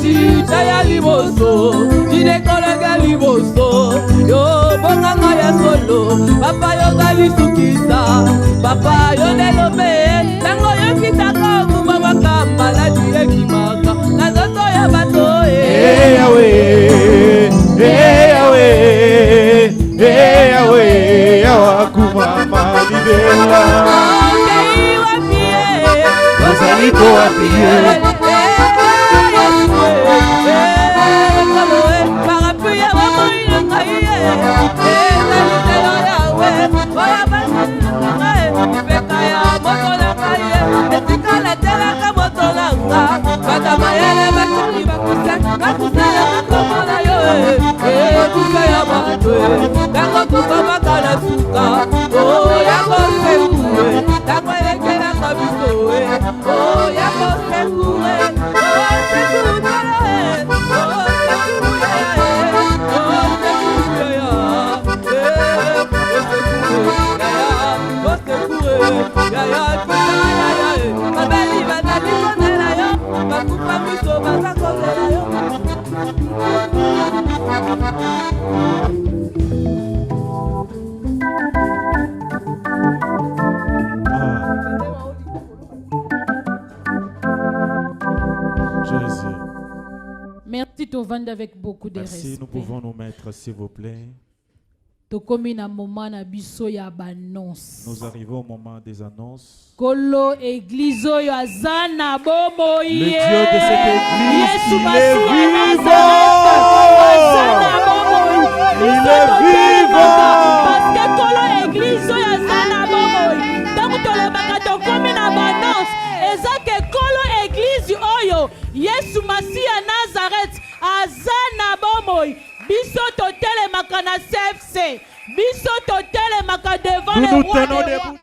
[SPEAKER 5] Sita ya liboso, Jine kolega liboso, Yo bonga ya solo, Papa yo gali sukisa, Papa yo nelobe, Tango yo kitaka kumama kamba la diye kimaka, Nazoto ya bato
[SPEAKER 2] Yahweh, Yahweh, Yahweh, Yahweh, Kumama, Libela. Ozali koapie,
[SPEAKER 5] Tango kukamaka na suka, oh yango
[SPEAKER 1] tovanda avec beaucoup de
[SPEAKER 2] Merci,
[SPEAKER 1] respect.
[SPEAKER 2] nous pouvons nous mettre, s'il vous plaît.
[SPEAKER 1] Tokomi na moment na biso ya banonce.
[SPEAKER 2] Nous arrivons au moment des annonces.
[SPEAKER 1] Kolo église oyo azana bomo
[SPEAKER 2] Le Dieu de cette église, il est vivant. Il est vivant.
[SPEAKER 1] Parce que kolo église oyo azana bomo. Donc tolobaka tokomi na banonce. Eza ke kolo église oyo Yesu Masia Nazareth azana bomo. Biso totele makana CFC. Biso totele maka devant
[SPEAKER 2] Nous
[SPEAKER 1] le
[SPEAKER 2] nous
[SPEAKER 1] roi
[SPEAKER 2] tenons
[SPEAKER 1] des rois.
[SPEAKER 2] debout.